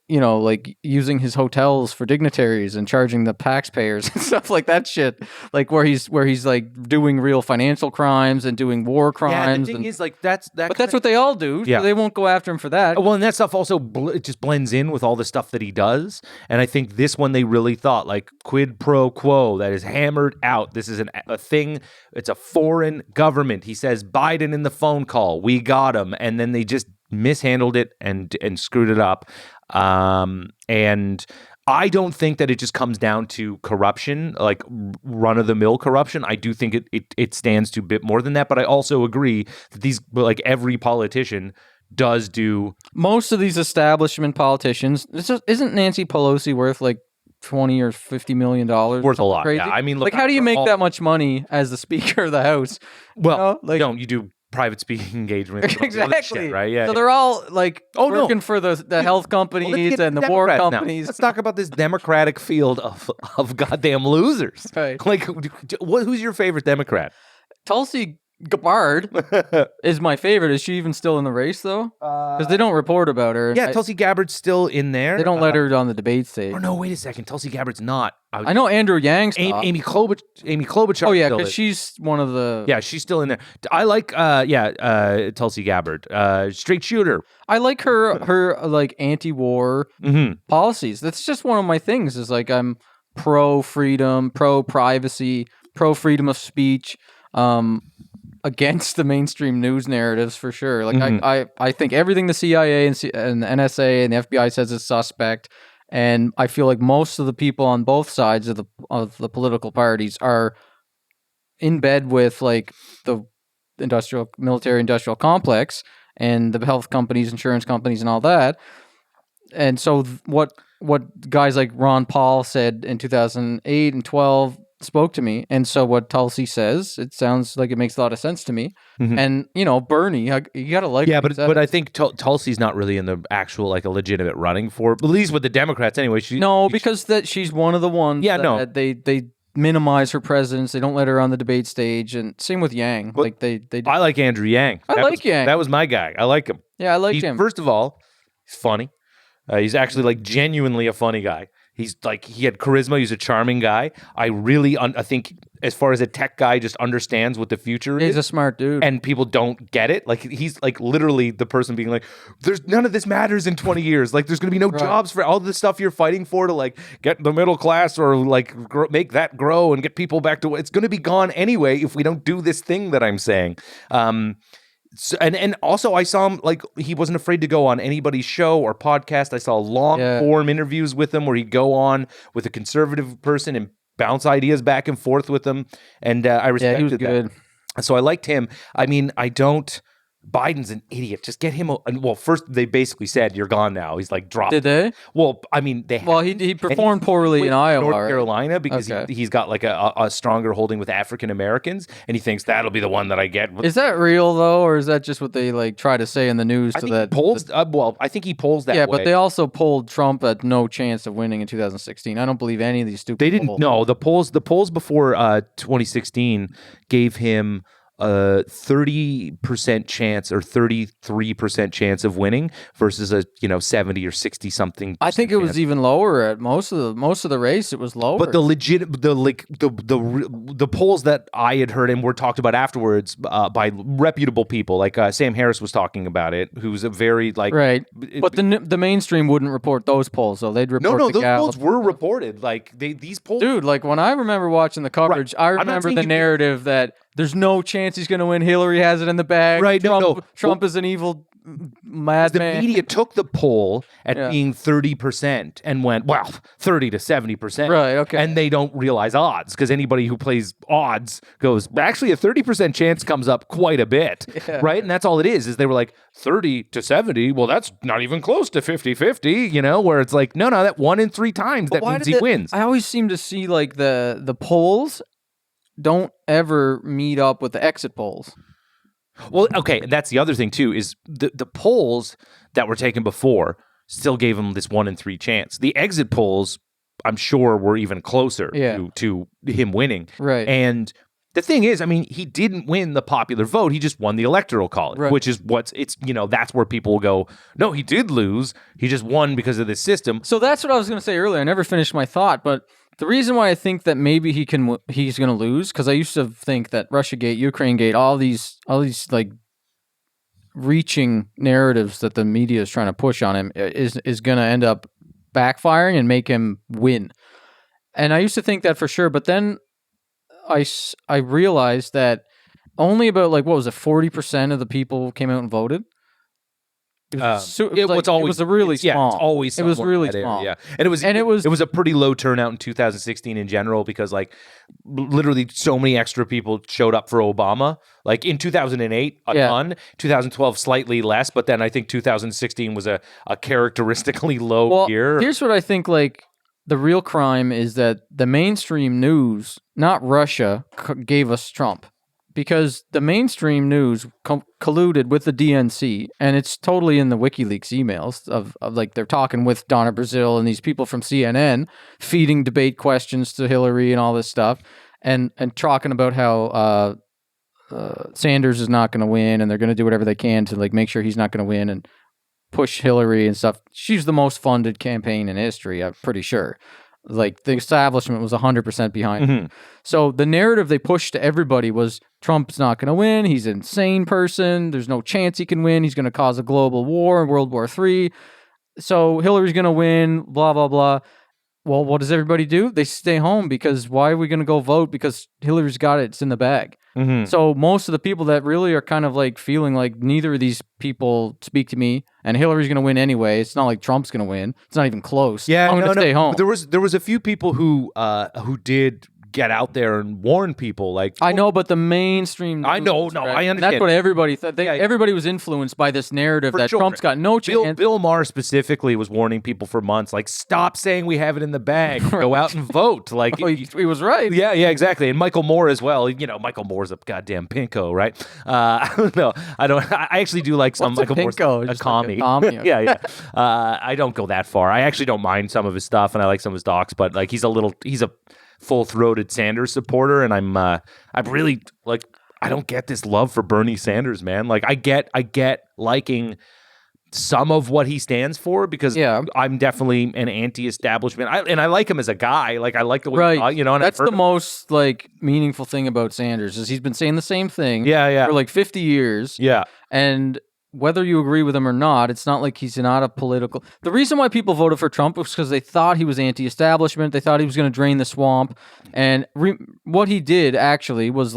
you know, like using his hotels for dignitaries and charging the taxpayers and stuff like that shit. Like where he's like doing real financial crimes and doing war crimes. Yeah, the thing is like that's what they all do. Yeah. So they won't go after him for that. Well, and that stuff also it just blends in with all the stuff that he does. And I think this one they really thought like quid pro quo, that is hammered out. This is a thing. It's a foreign government. He says Biden in the phone call. We got him. And then they just mishandled it and screwed it up. And I don't think that it just comes down to corruption, like run-of-the-mill corruption. I do think it stands to a bit more than that, but I also agree that these, like every politician does do. Most of these establishment politicians, isn't Nancy Pelosi worth like $20 or $50 million? Worth a lot, crazy? yeah. I mean, look, like how do you make that much money as the Speaker of the House? Well, you know? you do private speaking engagements. Exactly. Shit, right? Yeah. So they're all like working for the health companies and the war companies. Now. Let's talk about this Democratic field of goddamn losers. Right. Like, who's your favorite Democrat? Tulsi Gabbard is my favorite. Is she even still in the race though? Because they don't report about her. Yeah, Tulsi Gabbard's still in there. They don't let her on the debate stage. Oh no, wait a second. Tulsi Gabbard's not. I know Andrew Yang's Amy Klobuchar. Oh yeah, because she's one of the. Yeah, she's still in there. I like Tulsi Gabbard, straight shooter. I like her like anti-war policies. That's just one of my things. Is like I'm pro freedom, pro privacy, pro freedom of speech. Against the mainstream news narratives for sure. Like I think everything the CIA and the NSA and the FBI says is suspect, and I feel like most of the people on both sides of the political parties are in bed with like the military industrial complex and the health companies, insurance companies, and all that. And so what guys like Ron Paul said in 2008 and 12 spoke to me, and so what Tulsi says, it sounds like it makes a lot of sense to me. And you know, Bernie, you gotta like. Yeah, but I think Tulsi's not really in the actual like a legitimate running for, at least with the Democrats anyway. Because she's one of the ones. Yeah, that they minimize her presence. They don't let her on the debate stage, and same with Yang. But like they I like Andrew Yang. Yang. That was my guy. I like him. Yeah, I like him. First of all, he's funny. He's actually like genuinely a funny guy. He's like, he had charisma. He's a charming guy. I really, I think as far as a tech guy, just understands what the future is. He's a smart dude. And people don't get it. Like, he's like literally the person being like, there's none of this matters in 20 years. Like, there's going to be no jobs for all the stuff you're fighting for to like get the middle class or like make that grow and get people back to, it's going to be gone anyway if we don't do this thing that I'm saying. So, and also I saw him, like, he wasn't afraid to go on anybody's show or podcast. I saw long form interviews with him where he'd go on with a conservative person and bounce ideas back and forth with them. And I respected he was good. that. So I liked him. I mean, Biden's an idiot. Just get him. Well, first they basically said you're gone now. He's like dropped. Did they? Well, I mean they. Well, he performed poorly in Iowa, North Carolina, because he's got like a stronger holding with African Americans, and he thinks that'll be the one that I get. Is that real though, or is that just what they like try to say in the news? I think he polls that way. Yeah, but they also polled Trump at no chance of winning in 2016. I don't believe any of these stupid. They didn't. polls. No, the polls before 2016 gave him a 30% chance or 33% chance of winning versus a 70 or 60 something. I think it was even lower at most of the race. It was lower. But the polls that I had heard and were talked about afterwards by reputable people, like Sam Harris was talking about it, who's a very like right. But the mainstream wouldn't report those polls, so they'd report. No, those polls were reported. Like these polls, dude. Like when I remember watching the coverage, I remember the narrative that there's no chance he's going to win. Hillary has it in the bag. Right. Trump is an evil madman. The media took the poll at being 30% and went, 30 to 70%. Right, okay. And they don't realize odds, because anybody who plays odds goes, actually a 30% chance comes up quite a bit. Yeah. Right? And that's all it is they were like 30 to 70. Well, that's not even close to 50-50, where it's like, no, that 1 in 3 times that means he wins. I always seem to see like the polls don't ever meet up with the exit polls. Well, okay, that's the other thing too, is the polls that were taken before still gave him this 1 in 3 chance. The exit polls, I'm sure, were even closer to him winning. Right. And the thing is, I mean, he didn't win the popular vote. He just won the electoral college, which is that's where people will go, no, he did lose. He just won because of this system. So that's what I was going to say earlier. I never finished my thought, but the reason why I think that maybe he's going to lose, because I used to think that Russiagate, Ukrainegate, all these like reaching narratives that the media is trying to push on him is going to end up backfiring and make him win. And I used to think that for sure, but then I realized that only about 40% of the people came out and voted. It was really small. It's always it was really small. Yeah, and it was a pretty low turnout in 2016 in general because literally so many extra people showed up for Obama. Like in 2008, a ton. 2012, slightly less, but then I think 2016 was a characteristically low year. Here's what I think. The real crime is that the mainstream news, not Russia, gave us Trump. Because the mainstream news colluded with the DNC, and it's totally in the WikiLeaks emails of they're talking with Donna Brazile and these people from CNN feeding debate questions to Hillary and all this stuff, and talking about how Sanders is not going to win, and they're going to do whatever they can to make sure he's not going to win and push Hillary and stuff. She's the most funded campaign in history, I'm pretty sure. The establishment was 100% behind him. So the narrative they pushed to everybody was Trump's not going to win. He's an insane person. There's no chance he can win. He's going to cause a global war, World War III. So Hillary's going to win, blah, blah, blah. Well, what does everybody do? They stay home because why are we going to go vote? Because Hillary's got it. It's in the bag. So most of the people that really are kind of feeling like neither of these people speak to me and Hillary's going to win anyway. It's not like Trump's going to win. It's not even close. Yeah, I'm going to stay home. There was a few people who did get out there and warn people. I know, but the mainstream. I understand. That's what everybody thought. Everybody was influenced by this narrative that Trump's got no chance. Bill Maher specifically was warning people for months, stop saying we have it in the bag. Go out and vote. He was right. Yeah, exactly. And Michael Moore as well. Michael Moore's a goddamn pinko, right? I don't know. I actually do like some Michael Moore's a commie. Yeah. I don't go that far. I actually don't mind some of his stuff, and I like some of his docs, but he's a full-throated Sanders supporter, and I'm really I don't get this love for Bernie Sanders, man. I get liking some of what he stands for because I'm definitely an anti-establishment. I like him as a guy. I like the way and that's the most meaningful thing about Sanders is he's been saying the same thing for 50 years. Yeah. And whether you agree with him or not, it's not like he's not a political... The reason why people voted for Trump was because they thought he was anti-establishment. They thought he was going to drain the swamp. And what he did actually was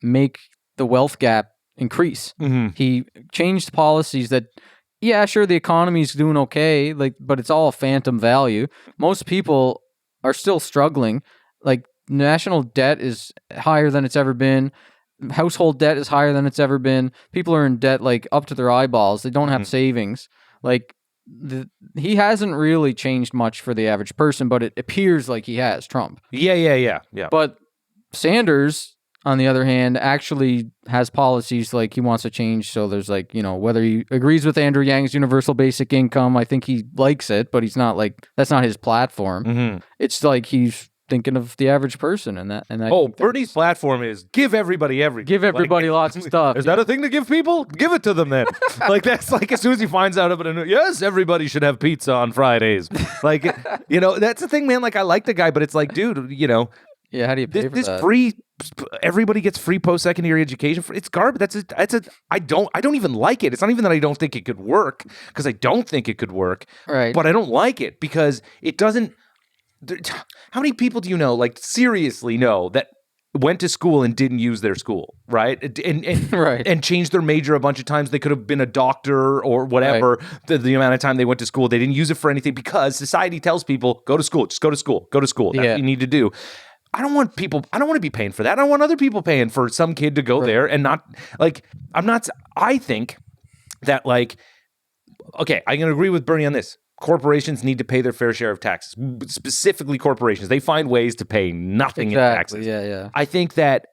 make the wealth gap increase. He changed policies that, sure, the economy's doing okay, but it's all a phantom value. Most people are still struggling. National debt is higher than it's ever been. Household debt is higher than it's ever been. People are in debt up to their eyeballs. They don't have savings. He hasn't really changed much for the average person, but it appears like he has, Trump. Yeah. But Sanders, on the other hand, actually has policies he wants to change. So there's whether he agrees with Andrew Yang's universal basic income, I think he likes it, but he's not that's not his platform. It's he's thinking of the average person, and Bernie's platform is give everybody everything. Give everybody lots of stuff. Is that a thing to give people? Give it to them then. That's as soon as he finds out about it, yes, everybody should have pizza on Fridays. That's the thing, man. I like the guy, but it's dude, yeah, how do you pay for this that? free? Everybody gets free post-secondary education. It's garbage. I don't even like it. It's not even that I don't think it could work, because I don't think it could work. Right. But I don't like it because it doesn't. How many people do you know, seriously know, that went to school and didn't use their school, right? And right. And changed their major a bunch of times. They could have been a doctor or whatever. Right. The amount of time they went to school, they didn't use it for anything because society tells people, go to school, just go to school, go to school. That's what you need to do. I don't want to be paying for that. I don't want other people paying for some kid to go there and not, I think that okay, I can agree with Bernie on this. Corporations need to pay their fair share of taxes. Specifically corporations. They find ways to pay nothing in taxes. Yeah. I think that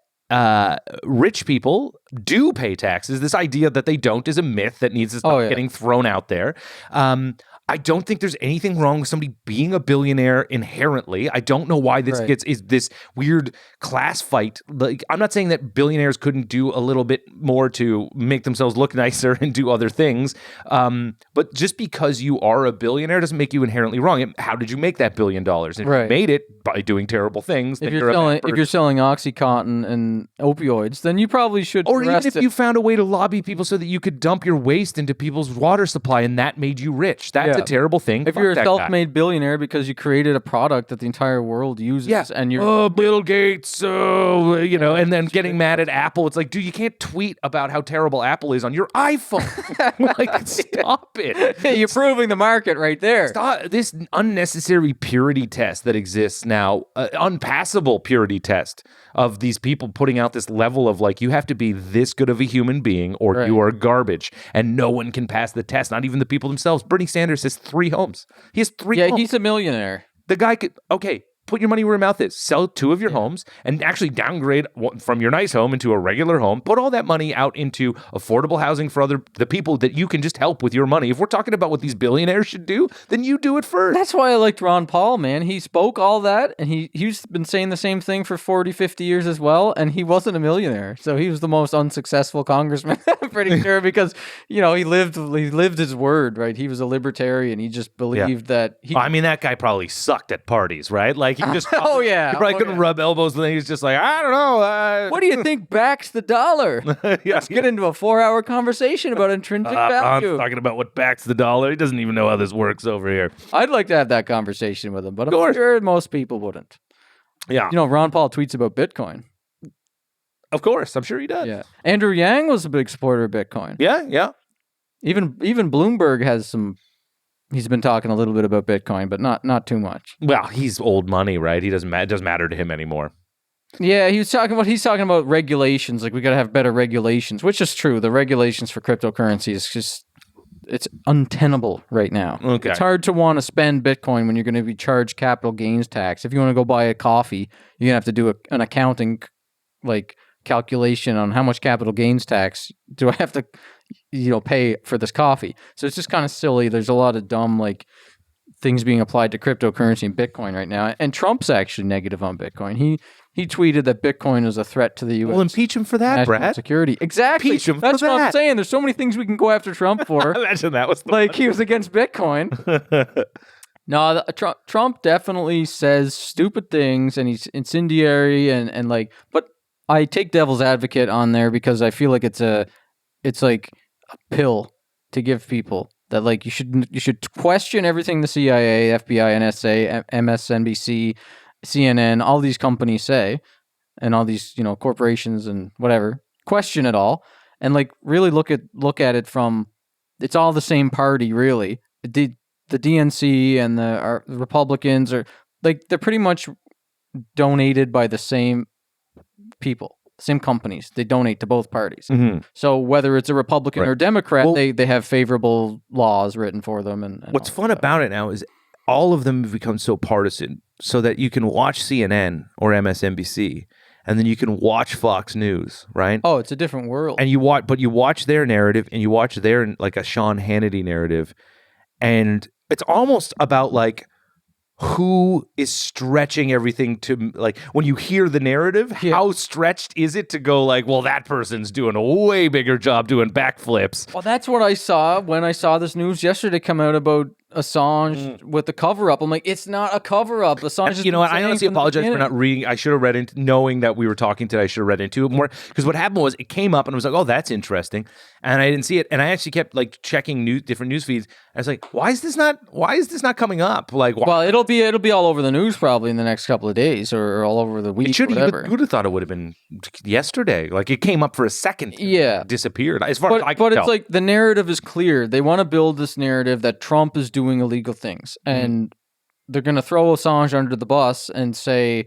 rich people do pay taxes. This idea that they don't is a myth that needs to stop getting thrown out there. I don't think there's anything wrong with somebody being a billionaire inherently. I don't know why this is this weird class fight. Like, I'm not saying that billionaires couldn't do a little bit more to make themselves look nicer and do other things. But just because you are a billionaire doesn't make you inherently wrong. How did you make that $1 billion? If you made it by doing terrible things, if you're selling OxyContin and opioids, then you probably should. Or even if you found a way to lobby people so that you could dump your waste into people's water supply and that made you rich. That's a terrible thing. If you're a self-made billionaire because you created a product that the entire world uses, and you're Bill Gates, and then getting mad at Apple. It's like, dude, you can't tweet about how terrible Apple is on your iPhone. Like, stop it. You're proving the market right there. Stop this unnecessary purity test that exists now, unpassable purity test of these people putting out this level of like, you have to be this good of a human being or you are garbage, and no one can pass the test, not even the people themselves. Bernie Sanders has 3 homes. He has 3 homes. Yeah, he's a millionaire. The guy could, put your money where your mouth is. Sell 2 of your homes and actually downgrade from your nice home into a regular home. Put all that money out into affordable housing for the people that you can just help with your money. If we're talking about what these billionaires should do, then you do it first. That's why I liked Ron Paul, man. He spoke all that, and he's been saying the same thing for 40, 50 years as well, and he wasn't a millionaire. So he was the most unsuccessful congressman, I'm pretty sure, because, he lived his word, right? He was a libertarian. He just believed that that guy probably sucked at parties, right? Like, he just... He probably couldn't rub elbows, and then he's just like, I don't know. What do you think backs the dollar? Let's get into a 4-hour conversation about intrinsic value. Ron's talking about what backs the dollar. He doesn't even know how this works over here. I'd like to have that conversation with him, but I'm sure most people wouldn't. Yeah. Ron Paul tweets about Bitcoin. Of course. I'm sure he does. Yeah. Andrew Yang was a big supporter of Bitcoin. Yeah. Even Bloomberg has some... He's been talking a little bit about Bitcoin, but not too much. Well, he's old money, right? It doesn't matter to him anymore. Yeah, he's talking about regulations. Like, we got to have better regulations, which is true. The regulations for cryptocurrency is just, it's untenable right now. Okay. It's hard to want to spend Bitcoin when you're going to be charged capital gains tax. If you want to go buy a coffee, you're going to have to do an accounting calculation on how much capital gains tax do I have to pay for this coffee. So it's just kind of silly. There's a lot of dumb things being applied to cryptocurrency and Bitcoin right now. And Trump's actually negative on Bitcoin. He tweeted that Bitcoin is a threat to the U.S. Well, impeach him for that, Brad. Security. Exactly. Impeach him That's for what that. I'm saying. There's so many things we can go after Trump for. Imagine that was he was against Bitcoin. No, Trump definitely says stupid things, and he's incendiary and but I take devil's advocate on there because I feel like it's like a pill to give people that you should question everything the CIA, FBI, NSA, MSNBC, CNN, all these companies say, and all these corporations and whatever. Question it all and really look at it from, it's all the same party really. The DNC and the Republicans are they're pretty much donated by the same people, same companies. They donate to both parties. Mm-hmm. So whether it's a Republican or Democrat, they have favorable laws written for them. And what's fun about it now is all of them have become so partisan, so that you can watch CNN or MSNBC, and then you can watch Fox News, right? Oh, it's a different world. And you watch their narrative, and you watch their a Sean Hannity narrative, and it's almost about who is stretching everything to when you hear the narrative, how stretched is it to go well, that person's doing a way bigger job doing backflips. Well, that's what I saw when I saw this news yesterday come out about Assange with the cover-up. I'm like, it's not a cover-up. Assange is I honestly apologize for not reading. I should have read into, knowing that we were talking today, I should have read into it more, because what happened was it came up and I was like, oh, that's interesting, and I didn't see it, and I actually kept checking different news feeds. I was like, why is this not coming up? Well, it'll be all over the news probably in the next couple of days or all over the week. It should. You would have thought it would have been yesterday. It came up for a second. Yeah, disappeared. As far as I can tell. It's the narrative is clear. They want to build this narrative that Trump is doing illegal things, and they're going to throw Assange under the bus and say,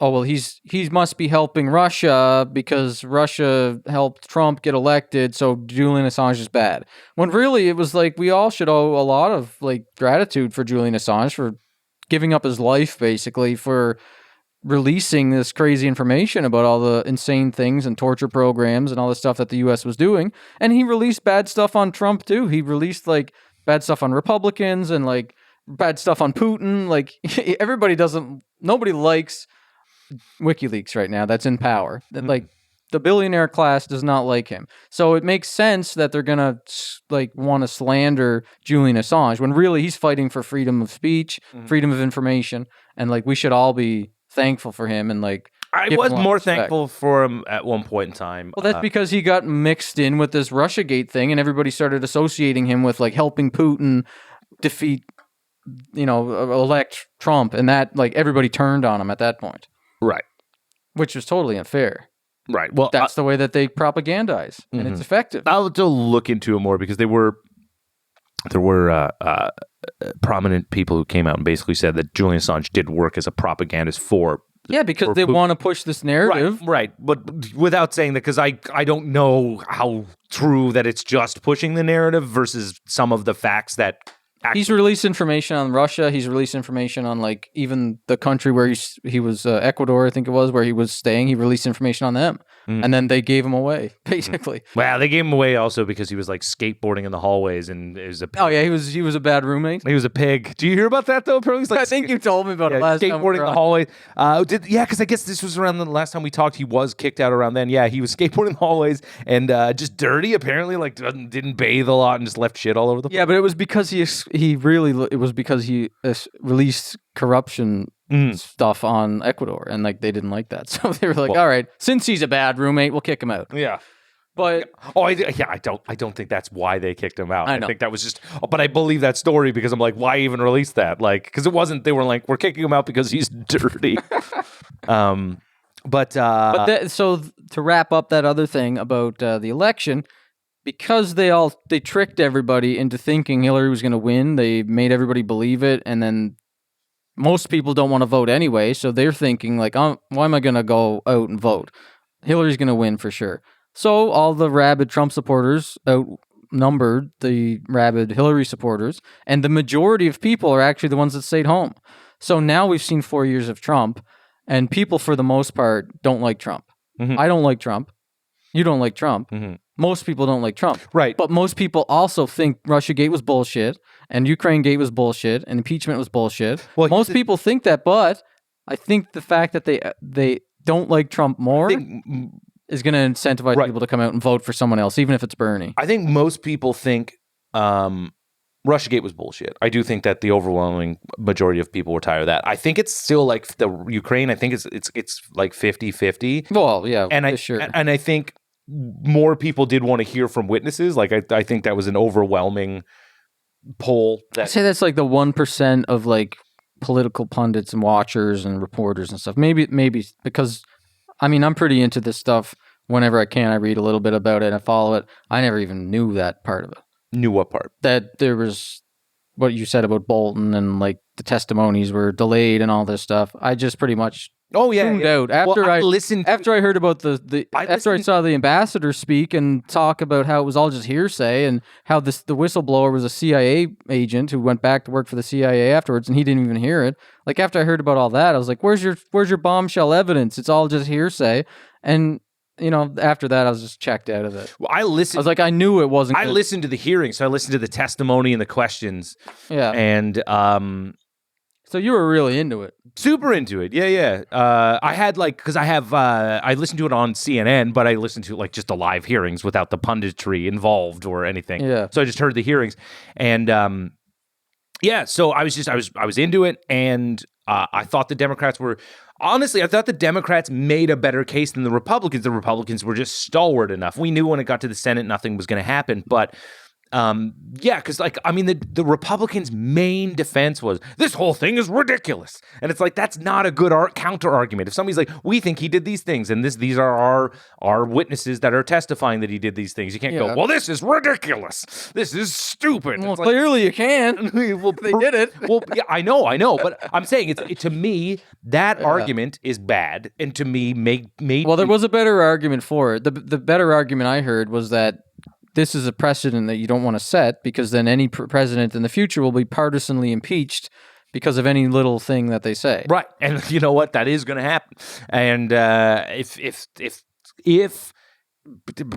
oh, well, he must be helping Russia because Russia helped Trump get elected, so Julian Assange is bad. When really it was we all should owe a lot of gratitude for Julian Assange for giving up his life basically for releasing this crazy information about all the insane things and torture programs and all the stuff that the U.S. was doing. And he released bad stuff on Trump too. He released bad stuff on Republicans and like bad stuff on Putin. Like nobody likes WikiLeaks right now that's in power. Like the billionaire class does not like him. So it makes sense that they're going to like want to slander Julian Assange when really he's fighting for freedom of speech, freedom of information. And like, we should all be thankful for him. And like, I was more thankful for him at one point in time. Well, that's because he got mixed in with this Russiagate thing and everybody started associating him with like helping Putin defeat, elect Trump. And that like everybody turned on him at that point. Right. Which was totally unfair. Right. Well, that's the way that they propagandize, and it's effective. I'll look into it more because there were prominent people who came out and basically said that Julian Assange did work as a propagandist for. Yeah, because they want to push this narrative. Right. But without saying that, because I don't know how true that it's just pushing the narrative versus some of the facts that. He's released information on Russia. He's released information on like even the country where he was Ecuador, I think it was, where he was staying. He released information on them, and then they gave him away, basically. Well, they gave him away also because he was like skateboarding in the hallways, and it was a. Oh yeah, he was a bad roommate. He was a pig. Do you hear about that though? Like, I think you told me about it last time. Skateboarding in the hallways. Because I guess this was around the last time we talked. He was kicked out around then. Yeah, he was skateboarding in the hallways and just dirty. Apparently, like didn't bathe a lot and just left shit all over the. Yeah, but it was because it was because he released corruption stuff on Ecuador, and like they didn't like that, so they were like, "All right, since he's a bad roommate, we'll kick him out." Yeah, but I don't think that's why they kicked him out. I think that was just, but I believe that story because I'm like, why even release that? Like, because it wasn't. They were like, we're kicking him out because he's dirty. So to wrap up that other thing about the election. Because they tricked everybody into thinking Hillary was going to win, they made everybody believe it, and then most people don't want to vote anyway, so they're thinking like, why am I going to go out and vote? Hillary's going to win for sure. So all the rabid Trump supporters outnumbered the rabid Hillary supporters, and the majority of people are actually the ones that stayed home. So now we've seen 4 years of Trump, and people for the most part don't like Trump. I don't like Trump. You don't like Trump. Most people don't like Trump. Right. But most people also think Russiagate was bullshit and Ukrainegate was bullshit and impeachment was bullshit. Well, most people think that, but I think the fact that they don't like Trump more is going to incentivize people to come out and vote for someone else, even if it's Bernie. I think most people think Russiagate was bullshit. I do think that the overwhelming majority of people were tired of that. I think it's still like the Ukraine. I think it's like 50-50. Well, yeah, and sure. And I think more people did want to hear from witnesses. Like I think that was an overwhelming poll. I'd say that's like the 1% of like political pundits and watchers and reporters and stuff. Maybe because I mean I'm pretty into this stuff. Whenever I can, I read a little bit about it and I follow it. I never even knew that part of it. Knew what part? That there was what you said about Bolton and like the testimonies were delayed and all this stuff. I just pretty much tuned out after after I heard about after I saw the ambassador speak and talk about how it was all just hearsay and how the whistleblower was a CIA agent who went back to work for the CIA afterwards and he didn't even hear it. Like after I heard about all that, I was like, "Where's your bombshell evidence? It's all just hearsay." And after that, I was just checked out of it. Well, I was like, I knew it wasn't. I listened to the hearing, so I listened to the testimony and the questions. Yeah, and so you were really into it. Super into it. Yeah. I had because I listened to it on CNN, but I listened to like just the live hearings without the punditry involved or anything. Yeah. So I just heard the hearings, and so I was into it, and I thought the Democrats were. Honestly, I thought the Democrats made a better case than the Republicans. The Republicans were just stalwart enough. We knew when it got to the Senate, nothing was going to happen. But because the Republicans' main defense was this whole thing is ridiculous, and it's like that's not a good counter argument. If somebody's like, we think he did these things, and these are our witnesses that are testifying that he did these things, you can't go, well, this is ridiculous. This is stupid. Well, clearly you can. Well, they did it. Well, yeah, I know, but I'm saying to me that argument is bad, and to me made. Well, there was a better argument for it. The better argument I heard was that. This is a precedent that you don't want to set because then any president in the future will be partisanly impeached because of any little thing that they say. Right. And you know what? That is going to happen. And if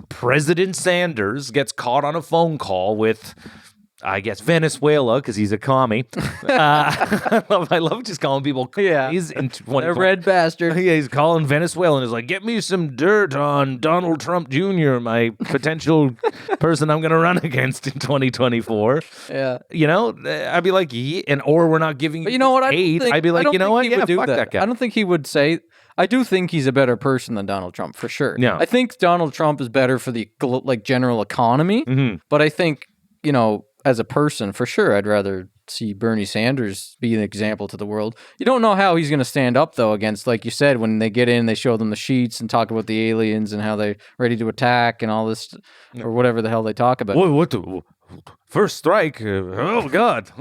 President Sanders gets caught on a phone call with I guess Venezuela because he's a commie. I love just calling people. Yeah, he's in a red bastard. Yeah, he's calling Venezuela and is like, get me some dirt on Donald Trump Jr., my potential person I'm going to run against in 2024. Yeah, I'd be like, or we're not giving. But you know what? I'd be like, you know what? Yeah, fuck that guy. I don't think he would say. I do think he's a better person than Donald Trump for sure. Yeah. I think Donald Trump is better for the general economy. Mm-hmm. But I think as a person, for sure, I'd rather see Bernie Sanders be an example to the world. You don't know how he's going to stand up, though, against, like you said, when they get in, they show them the sheets and talk about the aliens and how they're ready to attack and all this, or whatever the hell they talk about. What the first strike? Oh, God.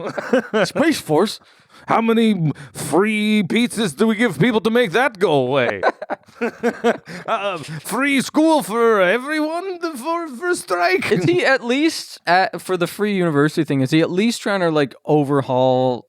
Space Force. How many free pizzas do we give people to make that go away? Free school for everyone for strike? Is he at least, for the free university thing, is he at least trying to overhaul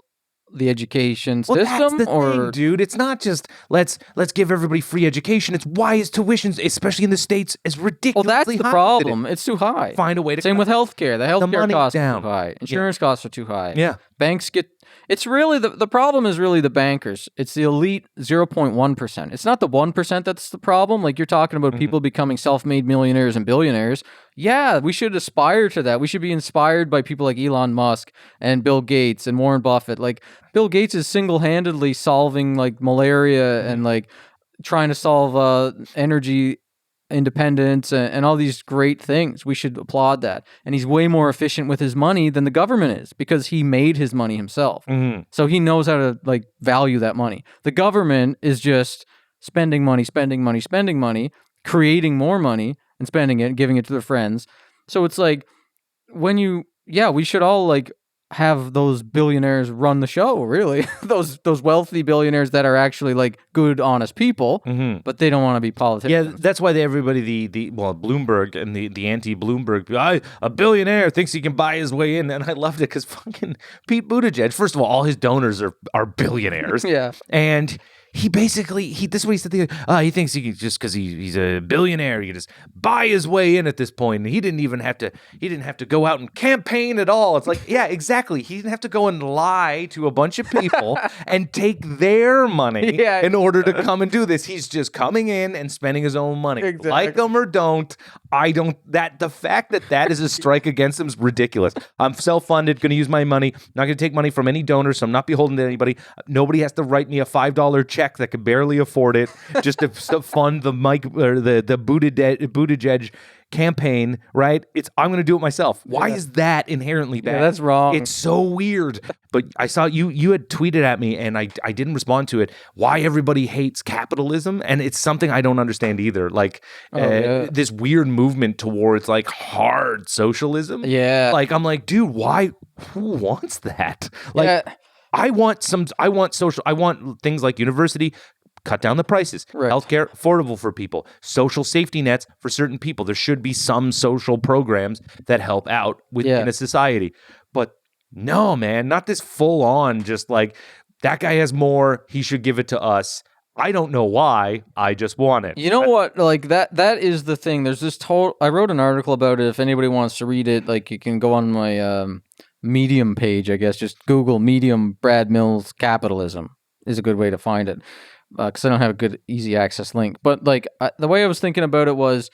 the education system? That's the thing, dude. It's not just let's give everybody free education. It's why is tuitions, especially in the States, is ridiculously high. Well, that's the problem. It's too high. Find a way to Same with healthcare. The healthcare costs down. are too high. Insurance costs are too high. Yeah. Banks get. It's really the problem is really the bankers. It's the elite 0.1%. It's not the 1% that's the problem. Like you're talking about people becoming self-made millionaires and billionaires. Yeah, we should aspire to that. We should be inspired by people like Elon Musk and Bill Gates and Warren Buffett. Like Bill Gates is single-handedly solving malaria and trying to solve energy independence and all these great things. We should applaud that. And he's way more efficient with his money than the government is because he made his money himself. Mm-hmm. So he knows how to value that money. The government is just spending money, creating more money and spending it and giving it to their friends. So it's we should all have those billionaires run the show, really. those wealthy billionaires that are actually good, honest people, but they don't want to be politicians. Yeah, that's why everybody, Bloomberg and the anti-Bloomberg, a billionaire thinks he can buy his way in, and I loved it because fucking Pete Buttigieg, first of all his donors are billionaires. Yeah. And he basically, this is what he said. He thinks he can just because he's a billionaire, he can just buy his way in at this point. And he didn't have to go out and campaign at all. It's like, yeah, exactly. He didn't have to go and lie to a bunch of people and take their money in order to come and do this. He's just coming in and spending his own money. Exactly. Like them or don't, the fact that is a strike against him is ridiculous. I'm self-funded, going to use my money, not going to take money from any donors, so I'm not beholden to anybody. Nobody has to write me a $5 check that could barely afford it just to fund the Buttigieg campaign, right? I'm going to do it myself. Why is that inherently bad? Yeah, that's wrong. It's so weird. But I saw you had tweeted at me and I didn't respond to it. Why everybody hates capitalism, and it's something I don't understand either. This weird movement towards hard socialism. Yeah. I'm like, dude, why? Who wants that? I want things like university, cut down the prices, right. Healthcare affordable for people, social safety nets for certain people. There should be some social programs that help out within a society. But no, man, not this full on just that guy has more, he should give it to us. I don't know why, I just want it. You know what? That is the thing. There's this I wrote an article about it. If anybody wants to read it, you can go on my Medium page, I guess. Just Google Medium Brad Mills Capitalism is a good way to find it because I don't have a good easy access link. But the way I was thinking about it was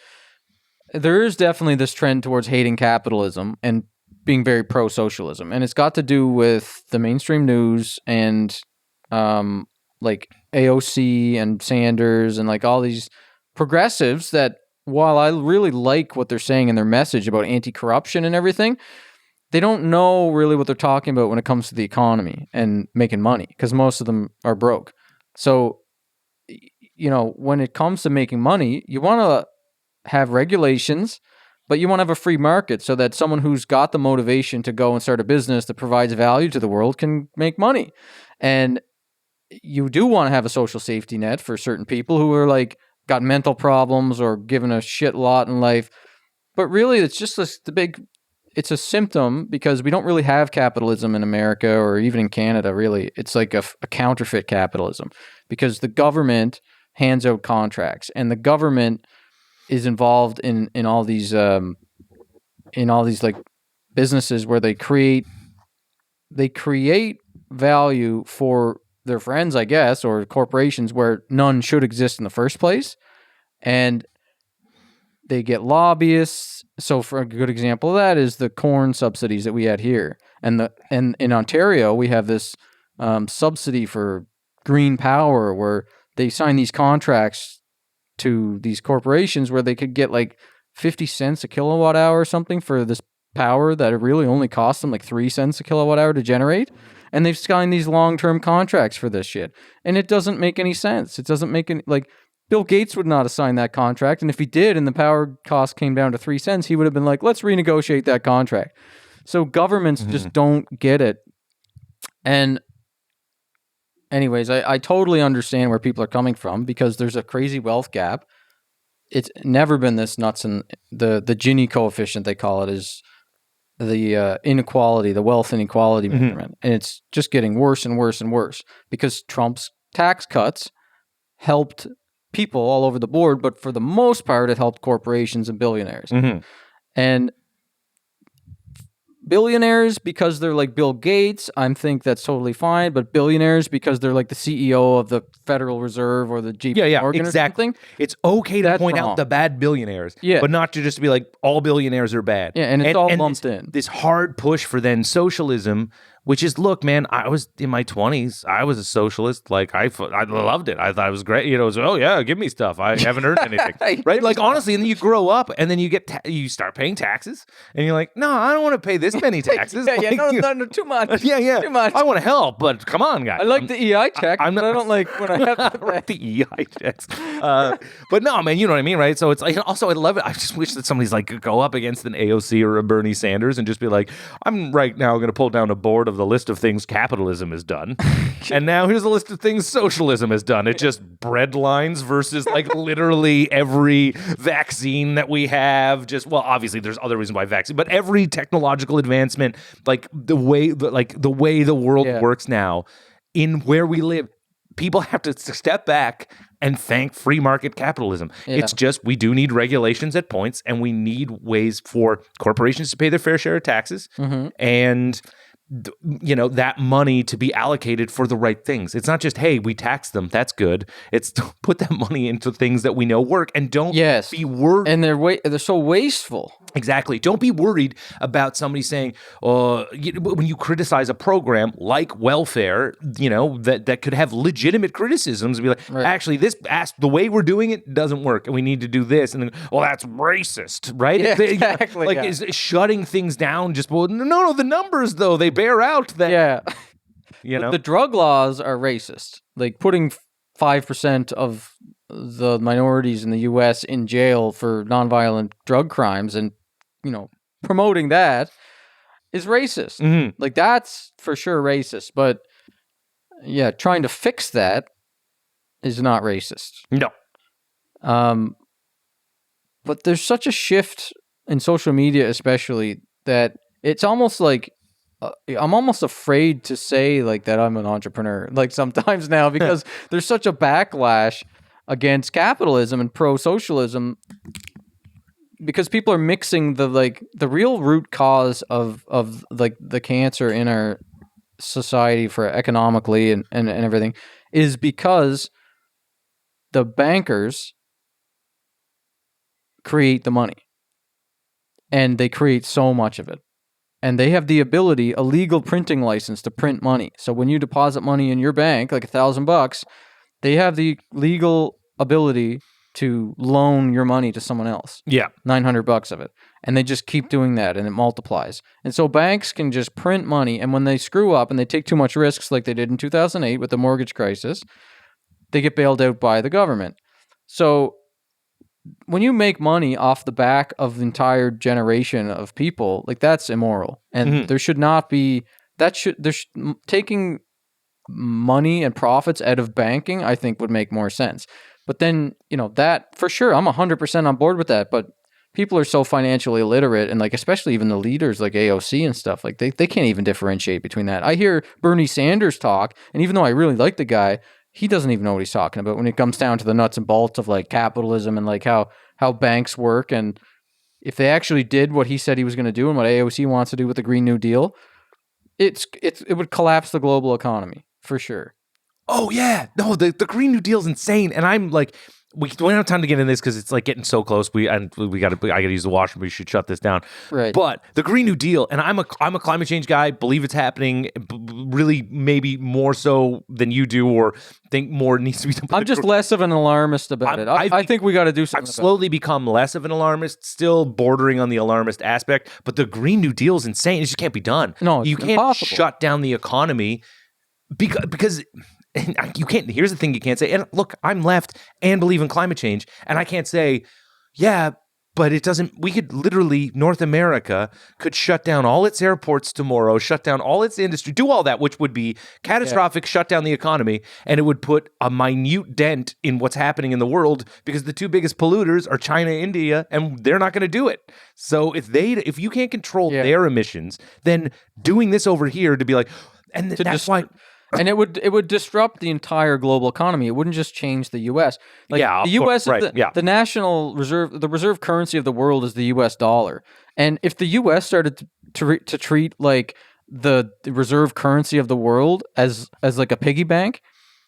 there is definitely this trend towards hating capitalism and being very pro-socialism. And it's got to do with the mainstream news and AOC and Sanders and all these progressives that while I really like what they're saying in their message about anti-corruption and everything, they don't know really what they're talking about when it comes to the economy and making money because most of them are broke. So, when it comes to making money, you want to have regulations, but you want to have a free market so that someone who's got the motivation to go and start a business that provides value to the world can make money. And you do want to have a social safety net for certain people who are got mental problems or given a shit lot in life. But really, it's just it's a symptom because we don't really have capitalism in America or even in Canada, really. It's a counterfeit capitalism because the government hands out contracts and the government is involved in all these businesses where they create value for their friends, I guess, or corporations where none should exist in the first place. And they get lobbyists. So for a good example of that is the corn subsidies that we had here. And in Ontario, we have this subsidy for green power where they sign these contracts to these corporations where they could get like 50 cents a kilowatt hour or something for this power that it really only costs them like 3 cents a kilowatt hour to generate. And they've signed these long-term contracts for this shit. And it doesn't make any sense. It doesn't make any, like, Bill Gates would not have signed that contract. And if he did and the power cost came down to 3 cents, he would have been like, let's renegotiate that contract. So governments just don't get it. And anyways, I totally understand where people are coming from because there's a crazy wealth gap. It's never been this nuts. And the Gini coefficient, they call it, is the inequality, the wealth inequality measurement. And it's just getting worse and worse and worse because Trump's tax cuts helped people all over the board, but for the most part, it helped corporations and billionaires. And billionaires, because they're like Bill Gates, I think that's totally fine. But billionaires, because they're like the CEO of the Federal Reserve or the JP Morgan or something. It's okay to point out the bad billionaires, but not to just be like all billionaires are bad. Yeah, and it's all lumped in. This hard push for then socialism, which is, look, man, I was in my 20s. I was a socialist. Like, I loved it. I thought it was great. You know, it was, oh, yeah, give me stuff. I haven't earned anything. Right? Like, honestly, and then you grow up, and then you get you start paying taxes, and you're like, no, I don't want to pay this many taxes. No, too much. Yeah. Too much. I want to help, but come on, guys. I like the EI check, but I don't like when I have to the EI checks. But no, man, you know what I mean, right? So it's like, also, I love it. I just wish that somebody's like, go up against an AOC or a Bernie Sanders and just be like, I'm right now going to pull down a board of the list of things capitalism has done. And now here's a list of things socialism has done. It's just bread lines versus like literally every vaccine that we have. Just, well, obviously there's other reasons why vaccine, but every technological advancement, like the way the world works now in where we live, people have to step back and thank free market capitalism. It's just, we do need regulations at points, and we need ways for corporations to pay their fair share of taxes, and you know, that money to be allocated for the right things. It's not just, hey, we tax them, that's good. It's to put that money into things that we know work, and don't be worried. And they're so wasteful. Exactly. Don't be worried about somebody saying, when you criticize a program like welfare, you know, that could have legitimate criticisms, and be like, actually, the way we're doing it doesn't work, and we need to do this. And then, well, that's racist, right? Yeah, exactly. Like, is shutting things down just, well, no, the numbers, though, they bear out that. Yeah. You know? The drug laws are racist. Like, putting 5% of the minorities in the U.S. in jail for nonviolent drug crimes and, you know, promoting that is racist. Like, that's for sure racist. But yeah, trying to fix that is not racist. No. But there's such a shift in social media, especially, that it's almost like I'm almost afraid to say like that I'm an entrepreneur, like sometimes now, because there's such a backlash against capitalism and pro-socialism, because people are mixing the real root cause of like the cancer in our society for economically and everything is because the bankers create the money, and they create so much of it. And they have the ability, a legal printing license to print money. So when you deposit money in your bank, like $1,000, they have the legal ability to loan your money to someone else. Yeah. $900 of it. And they just keep doing that, and it multiplies. And so banks can just print money, and when they screw up and they take too much risks like they did in 2008 with the mortgage crisis, they get bailed out by the government. So when you make money off the back of the entire generation of people, like, that's immoral. And there should not be taking money and profits out of banking, I think, would make more sense. But then, you know, that for sure, I'm 100% on board with that. But people are so financially illiterate, and like, especially even the leaders like AOC and stuff, like they can't even differentiate between that. I hear Bernie Sanders talk, and even though I really like the guy, he doesn't even know what he's talking about when it comes down to the nuts and bolts of like capitalism and like how banks work. And if they actually did what he said he was going to do and what AOC wants to do with the Green New Deal, it would collapse the global economy for sure. Oh yeah, no, the Green New Deal's insane, and I'm like, we don't have time to get into this because it's like getting so close. I gotta use the washroom. We should shut this down. Right. But the Green New Deal, and I'm a climate change guy. Believe it's happening. Really, maybe more so than you do, or think more needs to be done. I'm just less of an alarmist about it. I think we got to do something. I've slowly become less of an alarmist, still bordering on the alarmist aspect. But the Green New Deal is insane. It just can't be done. No, you can't impossible. Shut down the economy because. And you can't. Here's the thing you can't say. And look, I'm left and believe in climate change, and I can't say, yeah, but it doesn't. We could literally, North America could shut down all its airports tomorrow, shut down all its industry, do all that, which would be catastrophic. Shut down the economy, and it would put a minute dent in what's happening in the world because the two biggest polluters are China, India, and they're not going to do it. So if you can't control their emissions, then doing this over here to be like, and that's why. And it would disrupt the entire global economy. It wouldn't just change the U.S. Like the U.S. The national reserve, the reserve currency of the world is the U.S. dollar. And if the U.S. started to treat like the reserve currency of the world as like a piggy bank,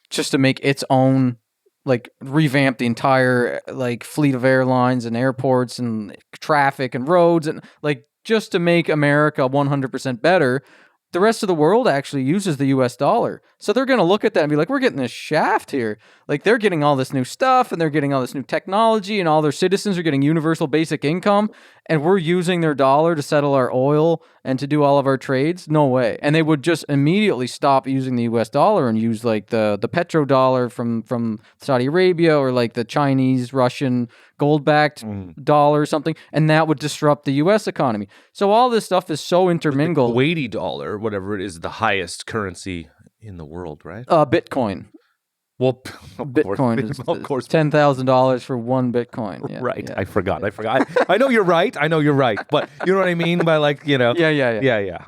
just to make its own, like revamp the entire like fleet of airlines and airports and traffic and roads and like just to make America 100% better. The rest of the world actually uses the US dollar. So they're going to look at that and be like, we're getting this shaft here. Like they're getting all this new stuff and they're getting all this new technology and all their citizens are getting universal basic income and we're using their dollar to settle our oil and to do all of our trades. No way. And they would just immediately stop using the US dollar and use like the petrodollar from Saudi Arabia or like the Chinese, Russian gold-backed dollar or something, and that would disrupt the U.S. economy. So all this stuff is so intermingled. The Kuwaiti dollar, whatever it is, the highest currency in the world, right? Bitcoin. Well, Bitcoin is of course $10,000 for one Bitcoin. Yeah, right. Yeah. I forgot. I know you're right. But you know what I mean by like, you know. Yeah.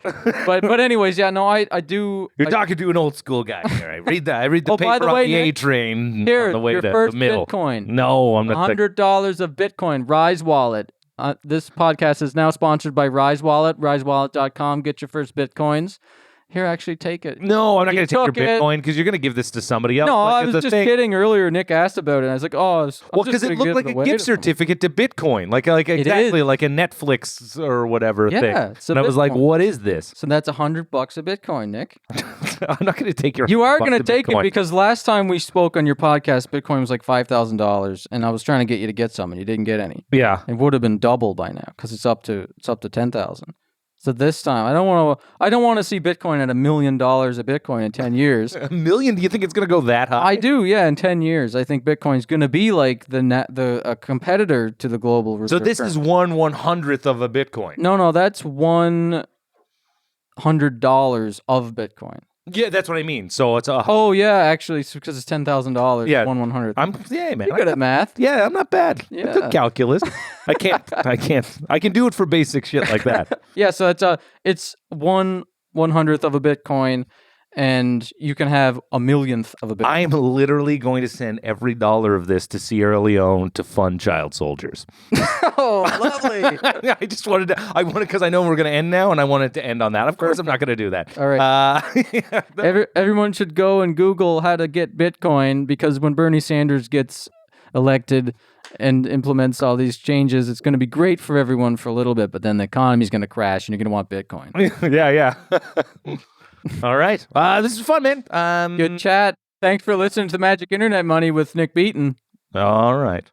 but anyways, I do. You're talking to an old school guy here. I read the paper on the A train here, on the way your to first the mill. Bitcoin. No, I'm not. $100 of Bitcoin. Rise Wallet. This podcast is now sponsored by Rise Wallet. RiseWallet.com. Get your first Bitcoins. Here, actually take it. No, I'm not going to take your Bitcoin because you're going to give this to somebody else. No, I was just kidding earlier. Nick asked about it. And I was like, well, because it looked like a gift certificate to Bitcoin, like exactly like a Netflix or whatever thing. And I was like, what is this? So that's $100 a Bitcoin, Nick. I'm not going to take your. You are going to take it because last time we spoke on your podcast, Bitcoin was like $5,000, and I was trying to get you to get some, and you didn't get any. Yeah, it would have been double by now because it's up to 10,000. So this time, I don't want to see Bitcoin at $1 million a Bitcoin in 10 years. $1 million? Do you think it's going to go that high? I do, yeah. In 10 years, I think Bitcoin's going to be like a competitor to the global reserve. So this is 1/100th of a Bitcoin. No, that's $100 of Bitcoin. Yeah, that's what I mean. So it's a. Oh yeah, actually, it's because it's $10,000. Yeah, 1/100th. Man. You're good at math. Yeah, I'm not bad. Yeah, I took calculus. I can't. I can do it for basic shit like that. Yeah, so it's 1/100th of a Bitcoin, and you can have 1,000,000th of a Bitcoin. I am literally going to send every dollar of this to Sierra Leone to fund child soldiers. Oh, lovely. I just wanted to. I wanted because I know we're going to end now, and I wanted to end on that. Of course, I'm not going to do that. All right. Everyone should go and Google how to get Bitcoin because when Bernie Sanders gets elected and implements all these changes, it's going to be great for everyone for a little bit, but then the economy's going to crash, and you're going to want Bitcoin. Yeah. All right. This is fun, man. Good chat. Thanks for listening to the Magic Internet Money with Nick Beaton. All right.